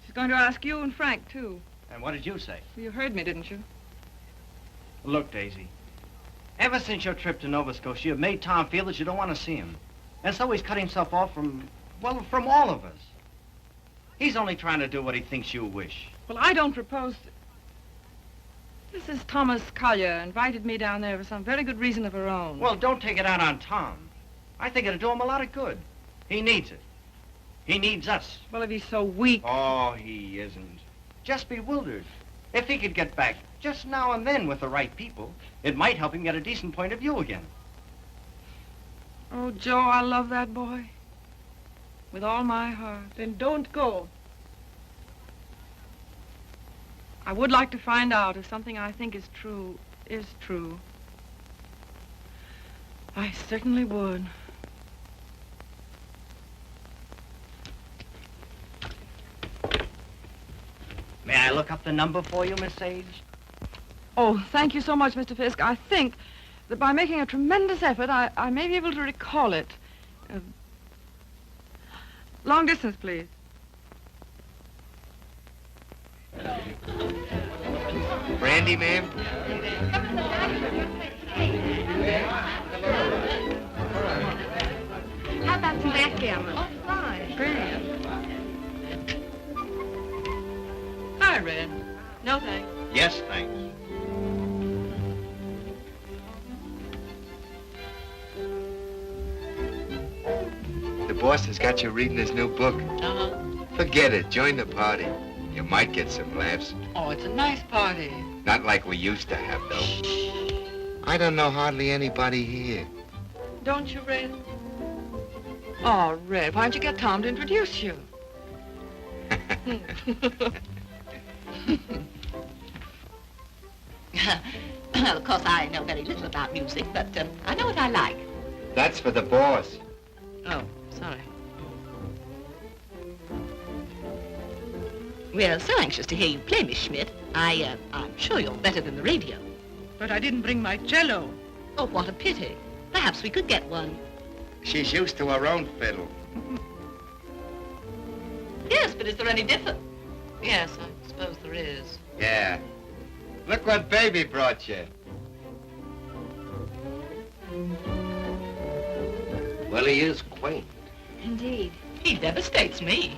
G: She's going to ask you and Frank, too.
J: And what did you say?
G: You heard me, didn't you?
J: Look, Daisy. Ever since your trip to Nova Scotia, you've made Tom feel that you don't want to see him. And so he's cut himself off from all of us. He's only trying to do what he thinks you wish.
G: Well, I don't propose to... Mrs. Thomas Collier invited me down there for some very good reason of her own.
J: Well, don't take it out on Tom. I think it'll do him a lot of good. He needs it. He needs us.
G: Well, if he's so weak...
J: Oh, he isn't. Just bewildered. If he could get back just now and then with the right people, it might help him get a decent point of view again.
G: Oh, Joe, I love that boy. With all my heart.
I: Then don't go.
G: I would like to find out if something I think is true. I certainly would.
J: May I look up the number for you, Miss Sage?
G: Oh, thank you so much, Mr. Fisk. I think that by making a tremendous effort, I may be able to recall it. Long distance, please.
A: Brandy, ma'am?
E: How about some backgammon?
G: Oh, fine. Brilliant. Hi, Red. No, thanks.
D: Yes, thanks.
A: The boss has got you reading his new book.
H: Uh-huh.
A: Forget it. Join the party. You might get some laughs.
H: Oh, it's a nice party.
A: Not like we used to have, though. I don't know hardly anybody here.
G: Don't you, Red? Oh, Red, why don't you get Tom to introduce you?
H: Well, of course, I know very little about music, but I know what I like.
A: That's for the boss.
H: Oh, sorry. We're so anxious to hear you play, Miss Schmidt. I'm sure you're better than the radio.
I: But I didn't bring my cello.
H: Oh, what a pity. Perhaps we could get one.
A: She's used to her own fiddle.
H: Yes, but is there any difference? Yes, I suppose there is.
A: Yeah. Look what baby brought you.
F: Well, he is quaint.
E: Indeed.
H: He devastates me.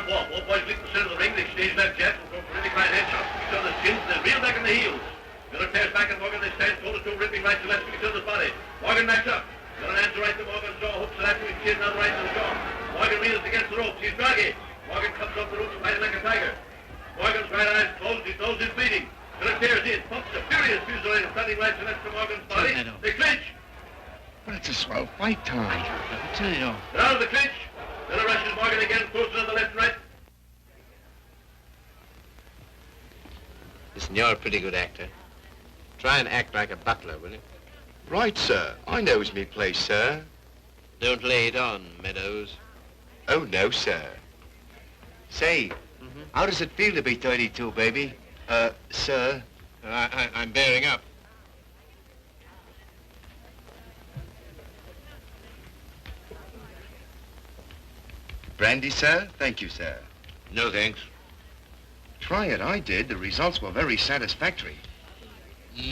D: All boys leap the center of the ring, they exchange that jet, and go for really fine headshots to each other's chins, then reel back in the heels. Miller tears back and Morgan, they stand toe-to-toe, ripping right to left to each other's body. Morgan backs up. Miller hands the right to Morgan's jaw, hooks the left to his chin, now the right to the jaw. Morgan reels against the ropes, he's draggy. Morgan comes off the ropes, fighting like a tiger. Morgan's right eye's closed, his nose is bleeding. Miller tears in, pumps a furious fusillade of stunning right to left to Morgan's body. They clinch.
A: But it's a swell fight, Tom.
J: I tell you.
D: They're out of the clinch. Miller rushes Morgan again, closes on the left and right.
B: Listen, you're a pretty good actor. Try and act like a butler, will you?
A: Right, sir. I knows me place, sir.
B: Don't lay it on, Meadows.
A: Oh, no, sir. Say, how does it feel to be 32, baby? Sir?
B: I'm bearing up.
A: Brandy, sir? Thank you, sir.
D: No, thanks.
A: Try it. I did. The results were very satisfactory.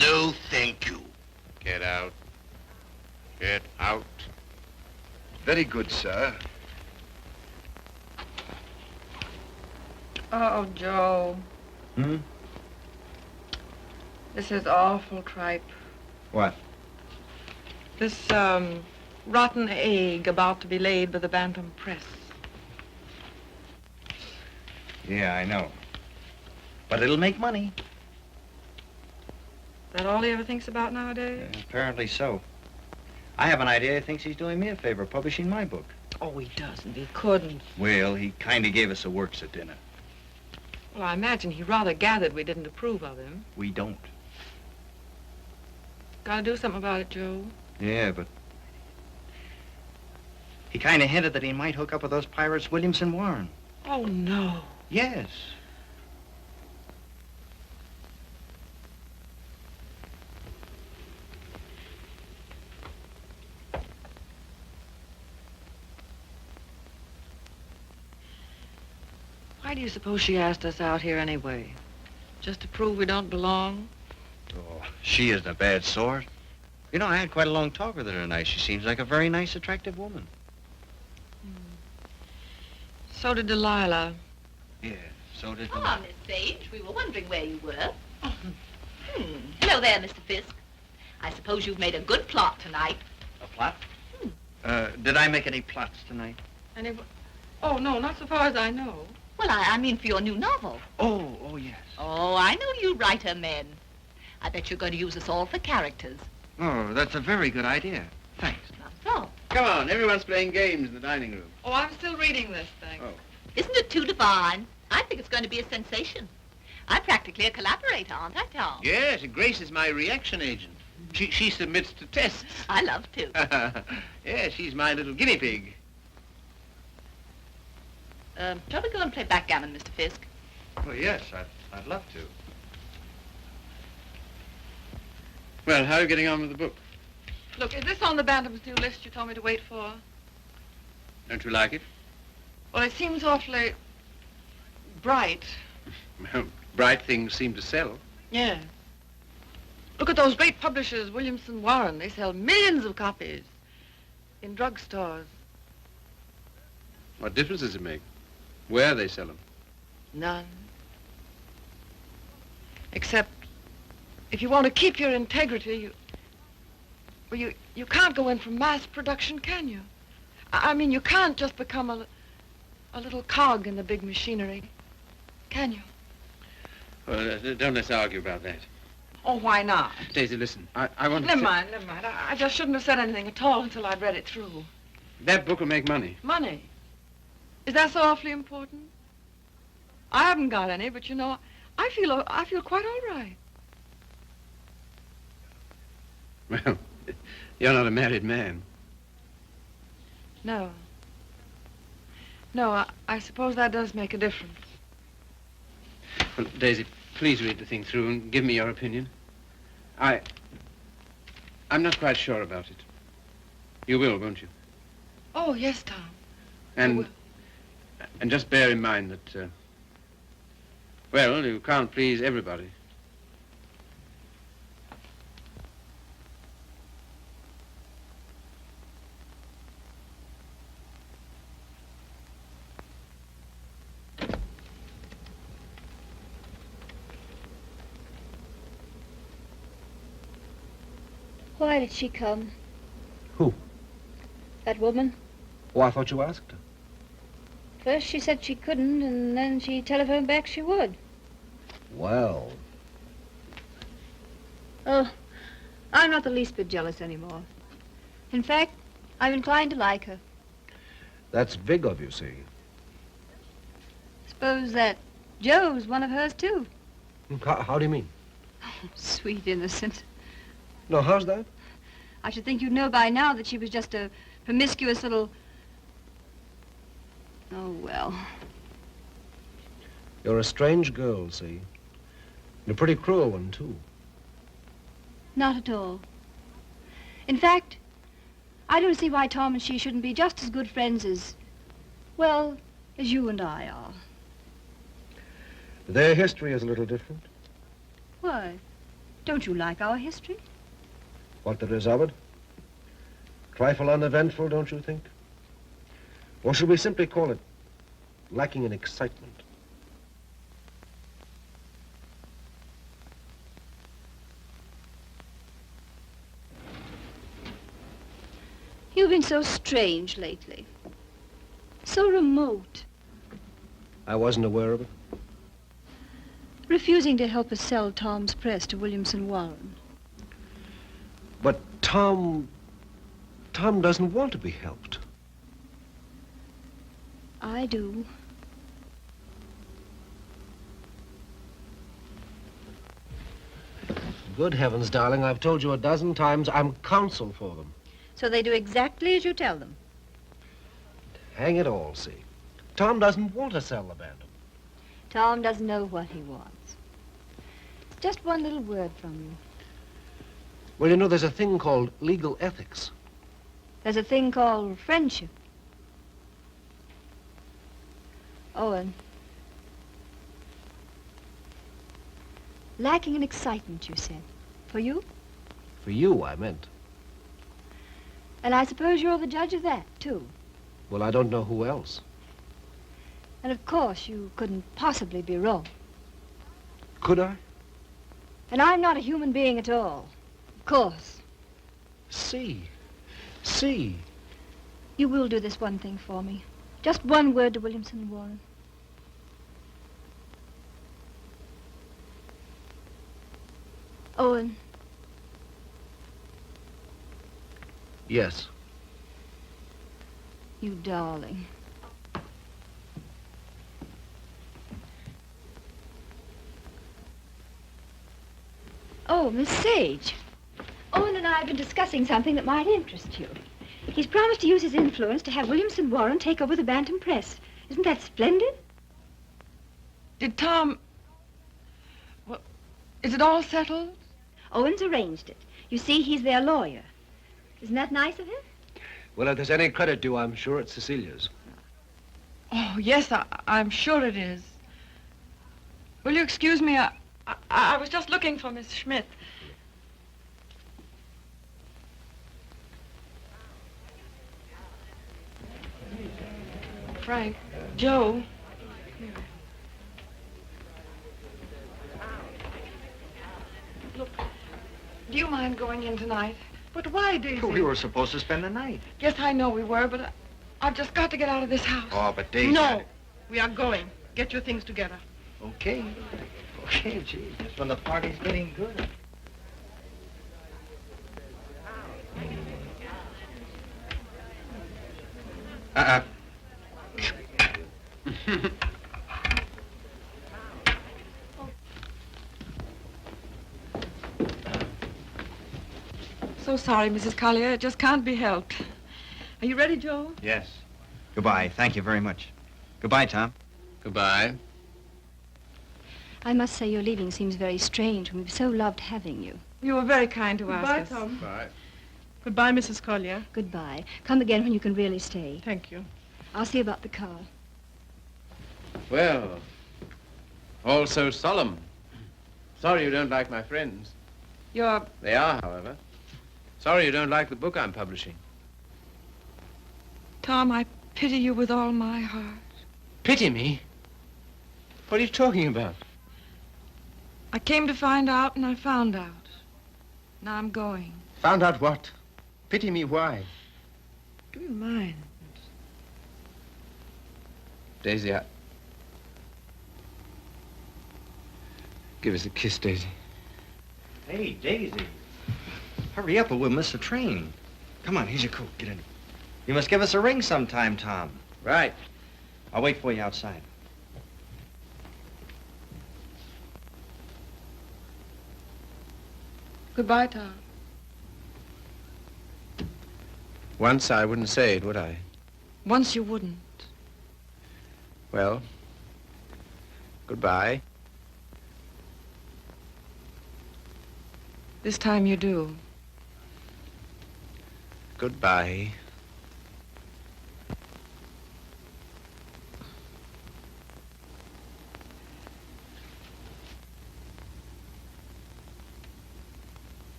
D: No, thank you.
B: Get out. Get out.
A: Very good, sir.
G: Oh, Joe.
J: Hmm?
G: This is awful tripe.
J: What?
G: This, rotten egg about to be laid by the Bantam Press.
J: Yeah, I know. But it'll make money.
G: Is that all he ever thinks about nowadays?
J: Apparently so. I have an idea he thinks he's doing me a favor, publishing my book.
G: Oh, he doesn't. He couldn't.
J: Well, he kind of gave us a works at dinner.
G: Well, I imagine he rather gathered we didn't approve of him.
J: We don't.
G: Gotta do something about it, Joe.
J: Yeah, but... He kind of hinted that he might hook up with those pirates Williamson Warren.
G: Oh, no.
J: Yes.
G: Why do you suppose she asked us out here anyway? Just to prove we don't belong?
J: Oh, she isn't a bad sort. You know, I had quite a long talk with her tonight. She seems like a very nice, attractive woman.
G: So did Delilah.
J: Yeah, so did
H: Ah, Miss Sage, we were wondering where you were. Hello there, Mr. Fisk. I suppose you've made a good plot tonight.
J: A plot? Did I make any plots tonight?
G: Oh, no, not so far as I know.
H: Well, I mean for your new novel.
J: Oh, yes.
H: Oh, I know you writer men. I bet you're going to use us all for characters.
J: Oh, that's a very good idea. Thanks.
H: Not so.
B: Come on, everyone's playing games in the dining room.
G: Oh, I'm still reading this thing.
B: Oh.
H: Isn't it too divine? I think it's going to be a sensation. I'm practically a collaborator, aren't I, Tom?
B: Yes, Grace is my reaction agent. She submits to tests.
H: I love to.
B: Yeah, she's my little guinea pig.
H: Shall we go and play backgammon, Mr. Fisk?
J: Well, yes, I'd love to.
B: Well, how are you getting on with the book?
G: Look, is this on the Bantam's new list you told me to wait for?
B: Don't you like it?
G: Well, it seems awfully bright.
B: Well, bright things seem to sell.
G: Yeah. Look at those great publishers, Williamson Warren. They sell millions of copies in drugstores.
B: What difference does it make? Where they sell them?
G: None. Except if you want to keep your integrity, you can't go in for mass production, can you? I mean, you can't just become a little cog in the big machinery, can you?
B: Well, don't let's argue about that.
G: Oh, why not?
B: Daisy, listen, I want to...
G: Never mind. I just shouldn't have said anything at all until I'd read it through.
B: That book will make money.
G: Money? Is that so awfully important? I haven't got any, but you know, I feel quite all right.
B: Well, you're not a married man.
G: No. No, I suppose that does make a difference.
B: Well, Daisy, please read the thing through and give me your opinion. I'm not quite sure about it. You will, won't you?
G: Oh, yes, Tom.
B: And just bear in mind that, well, you can't please everybody.
E: Why did she come?
F: Who?
E: That woman.
F: Oh, I thought you asked her.
E: First she said she couldn't, and then she telephoned back she would.
F: Well.
E: Oh, I'm not the least bit jealous anymore. In fact, I'm inclined to like her.
F: That's big of you, see.
E: Suppose that Joe's one of hers, too.
F: How do you mean?
E: Sweet innocent.
F: No, how's that?
E: I should think you'd know by now that she was just a promiscuous little... Oh, well.
F: You're a strange girl, see? And a pretty cruel one, too.
E: Not at all. In fact, I don't see why Tom and she shouldn't be just as good friends as, well, as you and I are.
F: Their history is a little different.
E: Why? Don't you like our history?
F: What there is of it. Trifle uneventful, don't you think? Or should we simply call it lacking in excitement?
E: You've been so strange lately. So remote.
F: I wasn't aware of it.
E: Refusing to help us sell Tom's press to Williamson Warren.
F: But Tom doesn't want to be helped.
E: I do.
F: Good heavens, darling, I've told you a dozen times I'm counsel for them.
E: So they do exactly as you tell them.
F: Hang it all, see. Tom doesn't want to sell the Bantam.
E: Tom doesn't know what he wants. It's just one little word from you.
F: Well, you know, there's a thing called legal ethics.
E: There's a thing called friendship. Owen. Lacking in excitement, you said. For you?
F: For you, I meant.
E: And I suppose you're the judge of that, too.
F: Well, I don't know who else.
E: And of course, you couldn't possibly be wrong.
F: Could I?
E: And I'm not a human being at all. Of course.
F: See.
E: You will do this one thing for me. Just one word to Williamson Warren. Owen.
F: Yes.
E: You darling. Oh, Miss Sage. Owen and I have been discussing something that might interest you. He's promised to use his influence to have Williamson Warren take over the Bantam Press. Isn't that splendid?
G: Did Tom... Well, is it all settled?
E: Owen's arranged it. You see, he's their lawyer. Isn't that nice of him?
F: Well, if there's any credit due, I'm sure it's Cecilia's.
G: Oh, yes, I'm sure it is. Will you excuse me? I was just looking for Miss Schmidt. Frank, Joe. Look, do you mind going in tonight?
J: But why, Daisy?
C: We were supposed to spend the night.
G: Yes, I know we were, but I've just got to get out of this house.
C: Oh, but Daisy...
I: No, we are going. Get your things together.
C: Okay. Okay, gee, just when the party's getting good.
G: So sorry, Mrs. Collier. It just can't be helped. Are you ready, Joe?
K: Yes. Goodbye. Thank you very much. Goodbye, Tom.
B: Goodbye.
E: I must say your leaving seems very strange when we've so loved having you.
G: You were very kind to
I: Goodbye,
G: ask us.
I: Tom.
B: Bye.
I: Goodbye, Mrs. Collier.
E: Goodbye. Come again when you can really stay.
I: Thank you.
E: I'll see about the car.
B: Well, all so solemn. Sorry you don't like my friends. They are, however. Sorry you don't like the book I'm publishing.
G: Tom, I pity you with all my heart.
B: Pity me? What are you talking about?
G: I came to find out, and I found out. Now I'm going.
B: Found out what? Pity me why?
G: Do you mind?
B: Daisy, give us a kiss, Daisy.
K: Hey, Daisy. Hurry up or we'll miss the train. Come on, here's your coat. Get in. You must give us a ring sometime, Tom.
B: Right.
K: I'll wait for you outside.
G: Goodbye, Tom.
B: Once I wouldn't say it, would I?
G: Once you wouldn't.
B: Well, goodbye.
G: This time you do.
B: Goodbye.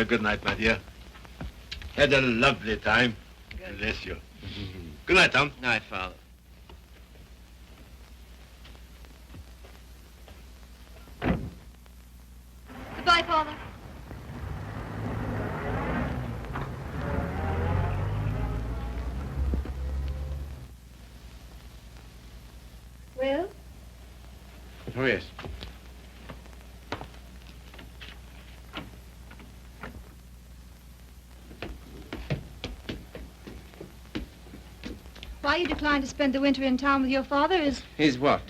D: Good night, my dear. Had a lovely time. Bless you. Good night, Tom.
B: Night, Father.
E: Goodbye, Father. Well?
B: Oh, yes.
E: Why you decline to spend the winter in town with your father is
B: Is what?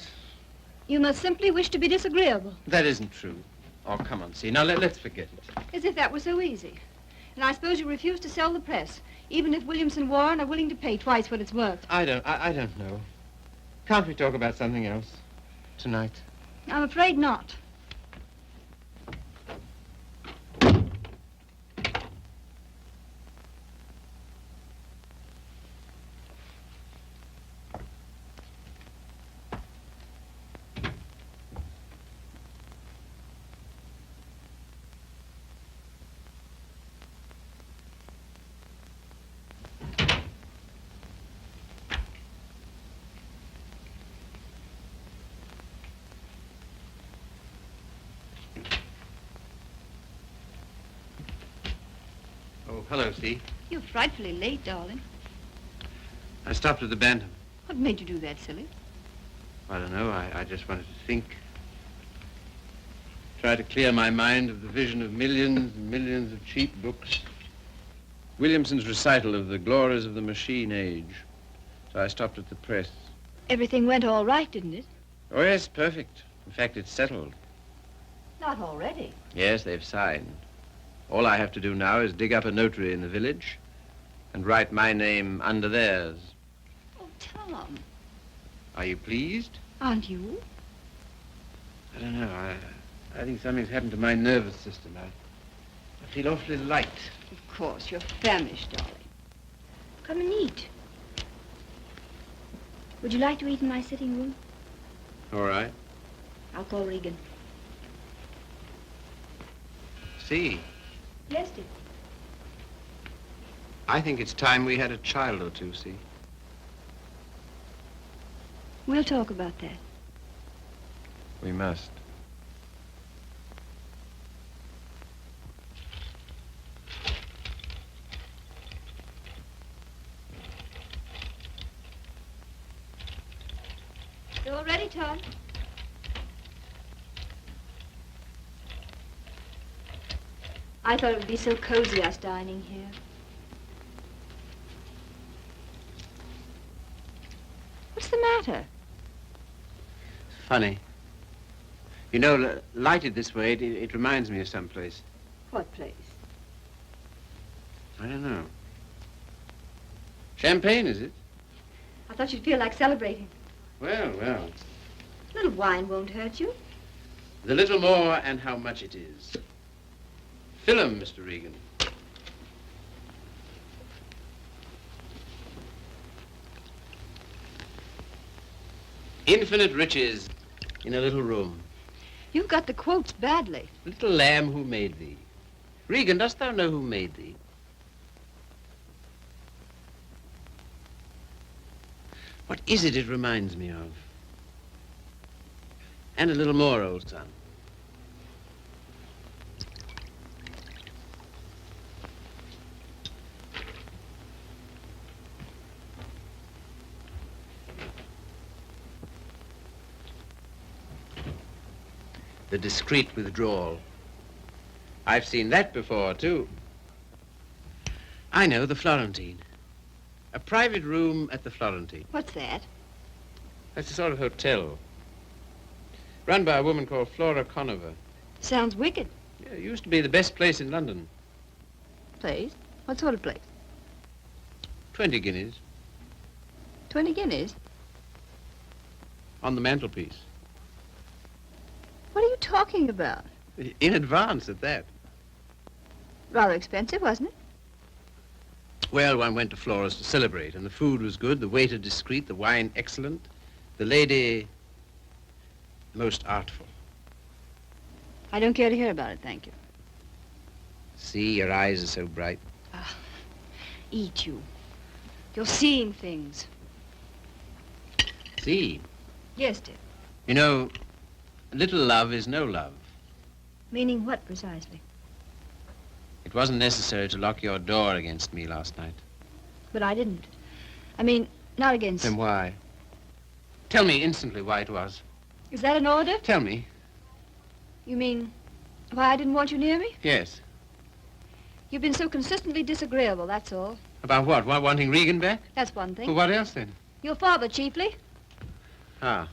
E: you must simply wish to be disagreeable.
B: That isn't true. Oh, come on, see. Now, let's forget it.
E: As if that were so easy. And I suppose you refuse to sell the press, even if Williamson Warren are willing to pay twice what it's worth.
B: I don't know. Can't we talk about something else tonight?
E: I'm afraid not.
B: Oh, hello, Steve.
E: You're frightfully late, darling.
B: I stopped at the Bantam.
E: What made you do that, silly?
B: I don't know. I just wanted to think. Try to clear my mind of the vision of millions and millions of cheap books. Williamson's recital of the glories of the machine age. So I stopped at the press.
E: Everything went all right, didn't it?
B: Oh, yes, perfect. In fact, it's settled.
E: Not already.
B: Yes, they've signed. All I have to do now is dig up a notary in the village and write my name under theirs.
E: Oh, Tom.
B: Are you pleased?
E: Aren't you?
B: I don't know. I think something's happened to my nervous system. I feel awfully light.
E: Of course, you're famished, darling. Come and eat. Would you like to eat in my sitting room?
B: All right.
E: I'll call Regan.
B: See,
E: Yes, dear.
B: I think it's time we had a child or two, see?
E: We'll talk about that.
B: We must.
E: You all ready, Tom? I thought it would be so cozy, us dining here. What's the matter?
B: Funny. You know, lighted this way, it reminds me of someplace.
E: What place?
B: I don't know. Champagne, is it?
E: I thought you'd feel like celebrating.
B: Well.
E: A little wine won't hurt you.
B: The little more and how much it is. Fill 'em, Mr. Regan. Infinite riches in a little room.
E: You've got the quotes badly.
B: Little lamb who made thee. Regan, dost thou know who made thee? What is it reminds me of? And a little more, old son. The discreet withdrawal. I've seen that before, too. I know, the Florentine. A private room at the Florentine.
E: What's that?
B: That's a sort of hotel. Run by a woman called Flora Conover.
E: Sounds wicked.
B: Yeah, it used to be the best place in London.
E: Place? What sort of place?
B: 20 guineas
E: 20 guineas?
B: on the mantelpiece.
E: What are you talking about?
B: In advance at that.
E: Rather expensive, wasn't it?
B: Well, one went to Flora's to celebrate, and the food was good, the waiter discreet, the wine excellent, the lady most artful.
E: I don't care to hear about it, thank you.
B: See, your eyes are so bright.
E: Eat you. You're seeing things.
B: See,
E: Yes, dear.
B: you know, little love is no love.
E: Meaning what, precisely?
B: It wasn't necessary to lock your door against me last night.
E: But I didn't. I mean, not against...
B: Then why? Tell me instantly why it was.
E: Is that an order?
B: Tell me.
E: You mean why I didn't want you near me?
B: Yes.
E: You've been so consistently disagreeable, that's all.
B: About what? Wanting Regan back?
E: That's one thing.
B: Well, what else then?
E: Your father, chiefly.
B: Ah.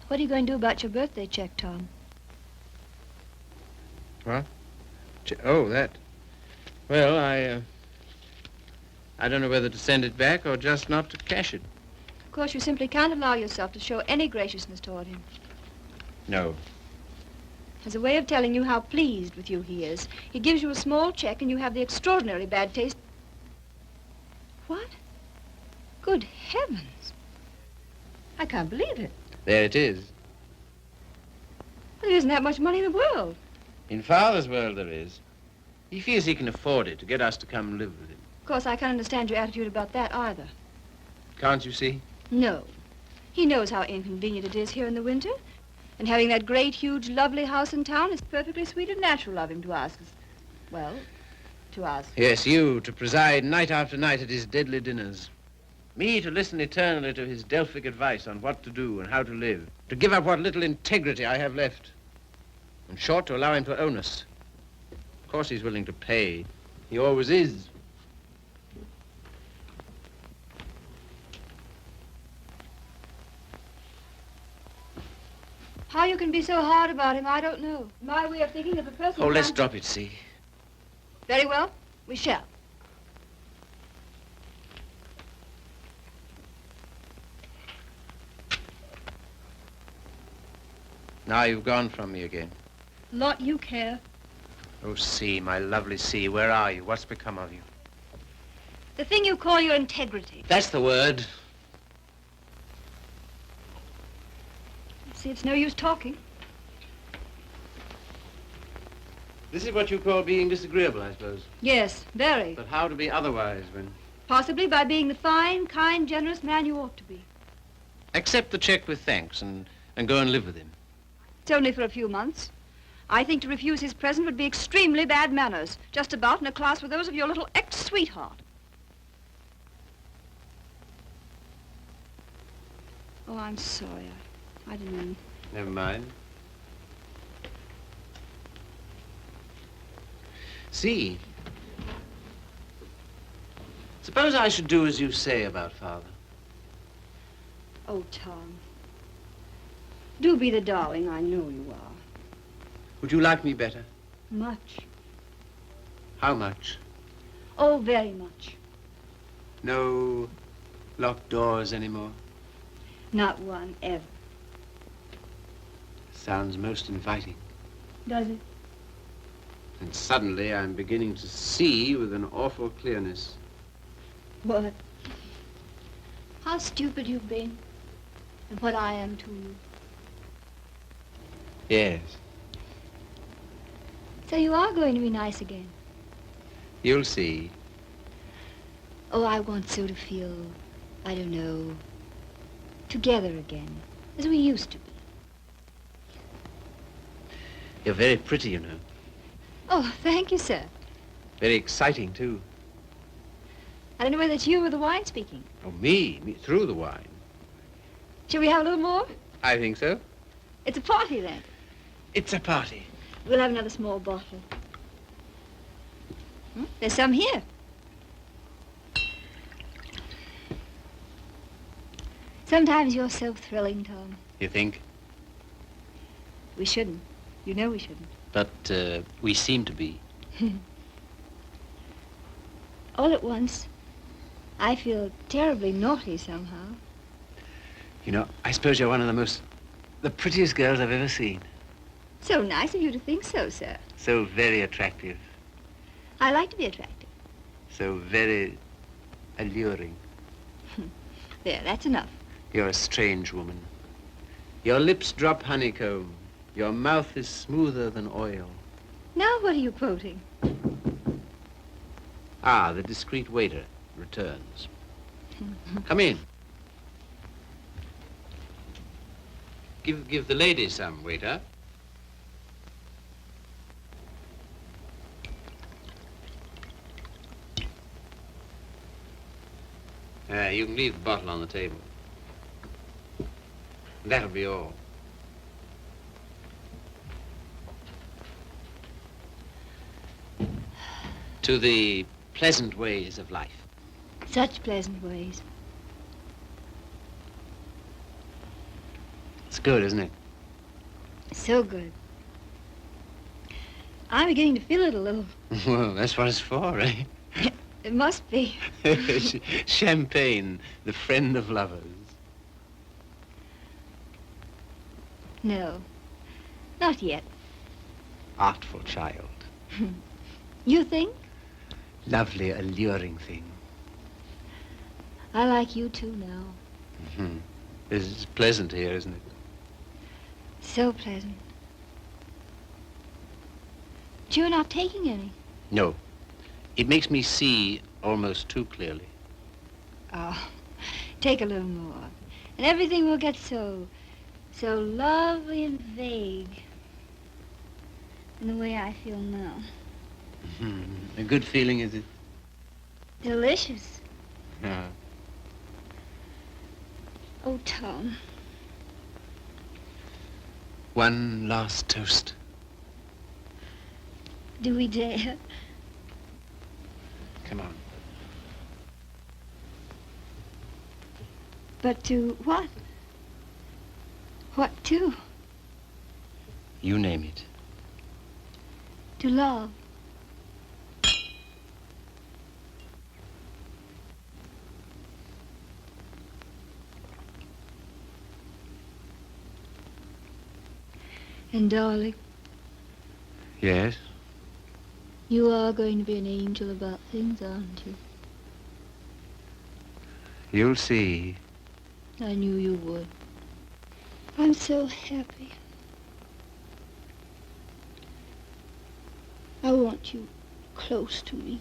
E: What are you going to do about your birthday check, Tom?
B: What? Oh, that. Well, I don't know whether to send it back or just not to cash it.
E: Of course, you simply can't allow yourself to show any graciousness toward him.
B: No.
E: As a way of telling you how pleased with you he is, he gives you a small check and you have the extraordinary bad taste. What? Good heavens. I can't believe it.
B: There it is.
E: Well, there isn't that much money in the world.
B: In Father's world there is. He feels he can afford it to get us to come live with him.
E: Of course, I can't understand your attitude about that either.
B: Can't you see?
E: No. He knows how inconvenient it is here in the winter. And having that great, huge, lovely house in town is perfectly sweet and natural of him to ask us. Well, to ask.
B: Yes, you, to preside night after night at his deadly dinners. Me, to listen eternally to his Delphic advice on what to do and how to live. To give up what little integrity I have left. In short, to allow him to own us. Of course he's willing to pay. He always is.
E: How you can be so hard about him, I don't know. My way of thinking of a person...
B: Oh, let's drop it, see.
E: Very well, we shall.
B: Now you've gone from me again.
E: Lot you care.
B: Oh, C, my lovely C, where are you? What's become of you?
E: The thing you call your integrity.
B: That's the word.
E: See, it's no use talking.
B: This is what you call being disagreeable, I suppose.
E: Yes, very.
B: But how to be otherwise when...
E: Possibly by being the fine, kind, generous man you ought to be.
B: Accept the check with thanks and go and live with him.
E: It's only for a few months. I think to refuse his present would be extremely bad manners, just about in a class with those of your little ex-sweetheart. Oh, I'm sorry. I didn't mean...
B: Never mind. See, suppose I should do as you say about Father.
E: Oh, Tom. Do be the darling I know you are.
B: Would you like me better?
E: Much.
B: How much?
E: Oh, very much.
B: No locked doors anymore?
E: Not one, ever.
B: Sounds most inviting.
E: Does it?
B: And suddenly I'm beginning to see with an awful clearness.
E: What? How stupid you've been. And what I am to you.
B: Yes.
E: So you are going to be nice again.
B: You'll see.
E: Oh, I want so to feel, I don't know, together again, as we used to be.
B: You're very pretty, you know.
E: Oh, thank you, sir.
B: Very exciting, too.
E: I don't know whether it's you or the wine speaking.
B: Oh, me through the wine.
E: Shall we have a little more?
B: I think so.
E: It's a party, then.
B: It's a party.
E: We'll have another small bottle. There's some here. Sometimes you're so thrilling, Tom.
L: You think?
E: We shouldn't. You know we shouldn't.
L: But we seem to be.
E: All at once, I feel terribly naughty somehow.
L: You know, I suppose you're one of the prettiest girls I've ever seen.
E: So nice of you to think so, sir.
L: So very attractive.
E: I like to be attractive.
L: So very alluring.
E: There, that's enough.
B: You're a strange woman. Your lips drop honeycomb. Your mouth is smoother than oil.
E: Now what are you quoting?
B: Ah, the discreet waiter returns. Come in. Give the lady some, waiter. You can leave the bottle on the table. That'll be all. To the pleasant ways of life.
E: Such pleasant ways.
B: It's good, isn't it?
E: So good. I'm beginning to feel it a little.
B: Well, that's what it's for, eh?
E: It must be.
B: Champagne, the friend of lovers.
E: No, not yet.
B: Artful child.
E: You think?
B: Lovely, alluring thing.
E: I like you too now.
B: Mm-hmm. It's pleasant here, isn't it?
E: So pleasant. But you're not taking any.
B: No. It makes me see almost too clearly.
E: Oh, take a little more. And everything will get so lovely and vague. In the way I feel now.
B: Mm-hmm. A good feeling, is it?
E: Delicious.
B: Yeah.
E: Oh, Tom.
B: One last toast.
E: Do we dare?
B: Come on.
E: But to what? What to?
B: You name it.
E: To love. And darling,
B: Yes?
E: you are going to be an angel about things, aren't you?
B: You'll see.
E: I knew you would. I'm so happy. I want you close to me.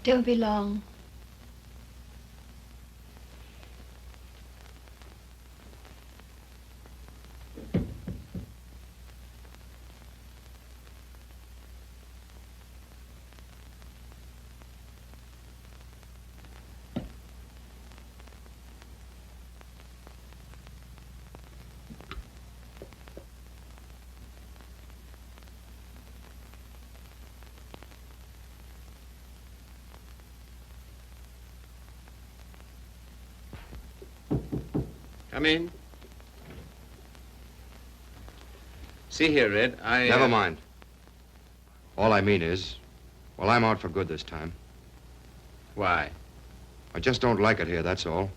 E: Don't be long.
B: Come in. See here, Red,
A: Never mind. All I mean is, well, I'm out for good this time.
B: Why?
A: I just don't like it here, that's all.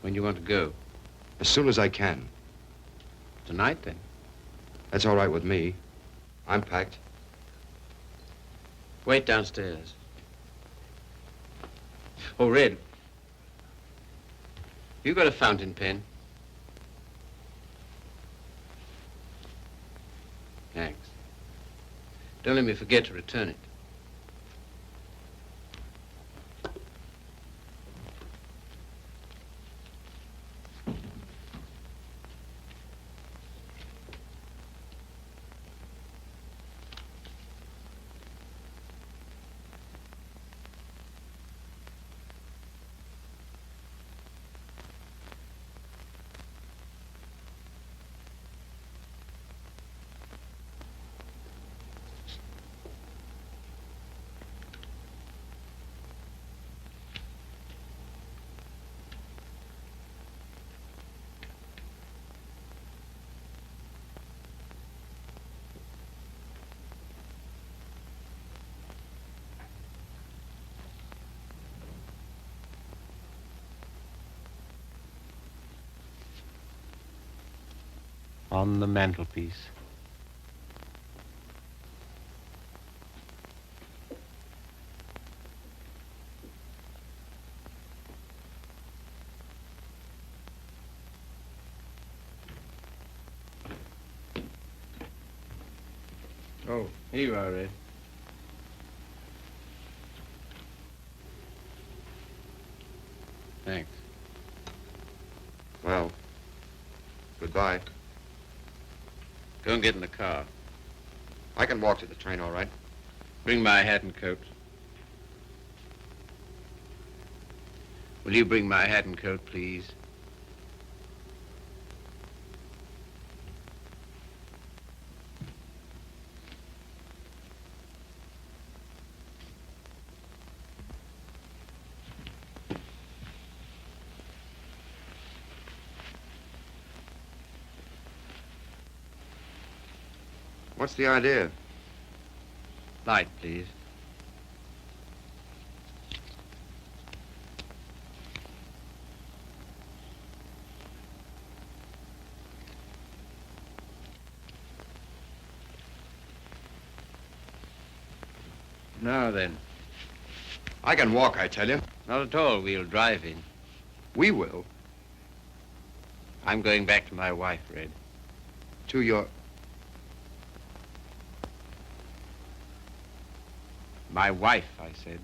B: When you want to go?
A: As soon as I can.
B: Tonight, then?
A: That's all right with me. I'm packed.
B: Wait downstairs. Oh, Red. You got a fountain pen? Thanks. Don't let me forget to return it. on the mantelpiece. Oh, here you are, Red. Thanks.
A: Well, goodbye.
B: Go and get in the car.
A: I can walk to the train, all right?
B: Bring my hat and coat. Will you bring my hat and coat, please?
A: What's the idea?
B: Light, please. Now then.
A: I can walk, I tell you.
B: Not at all. We'll drive in.
A: We will.
B: I'm going back to my wife, Red.
A: To your...
B: My wife, I said.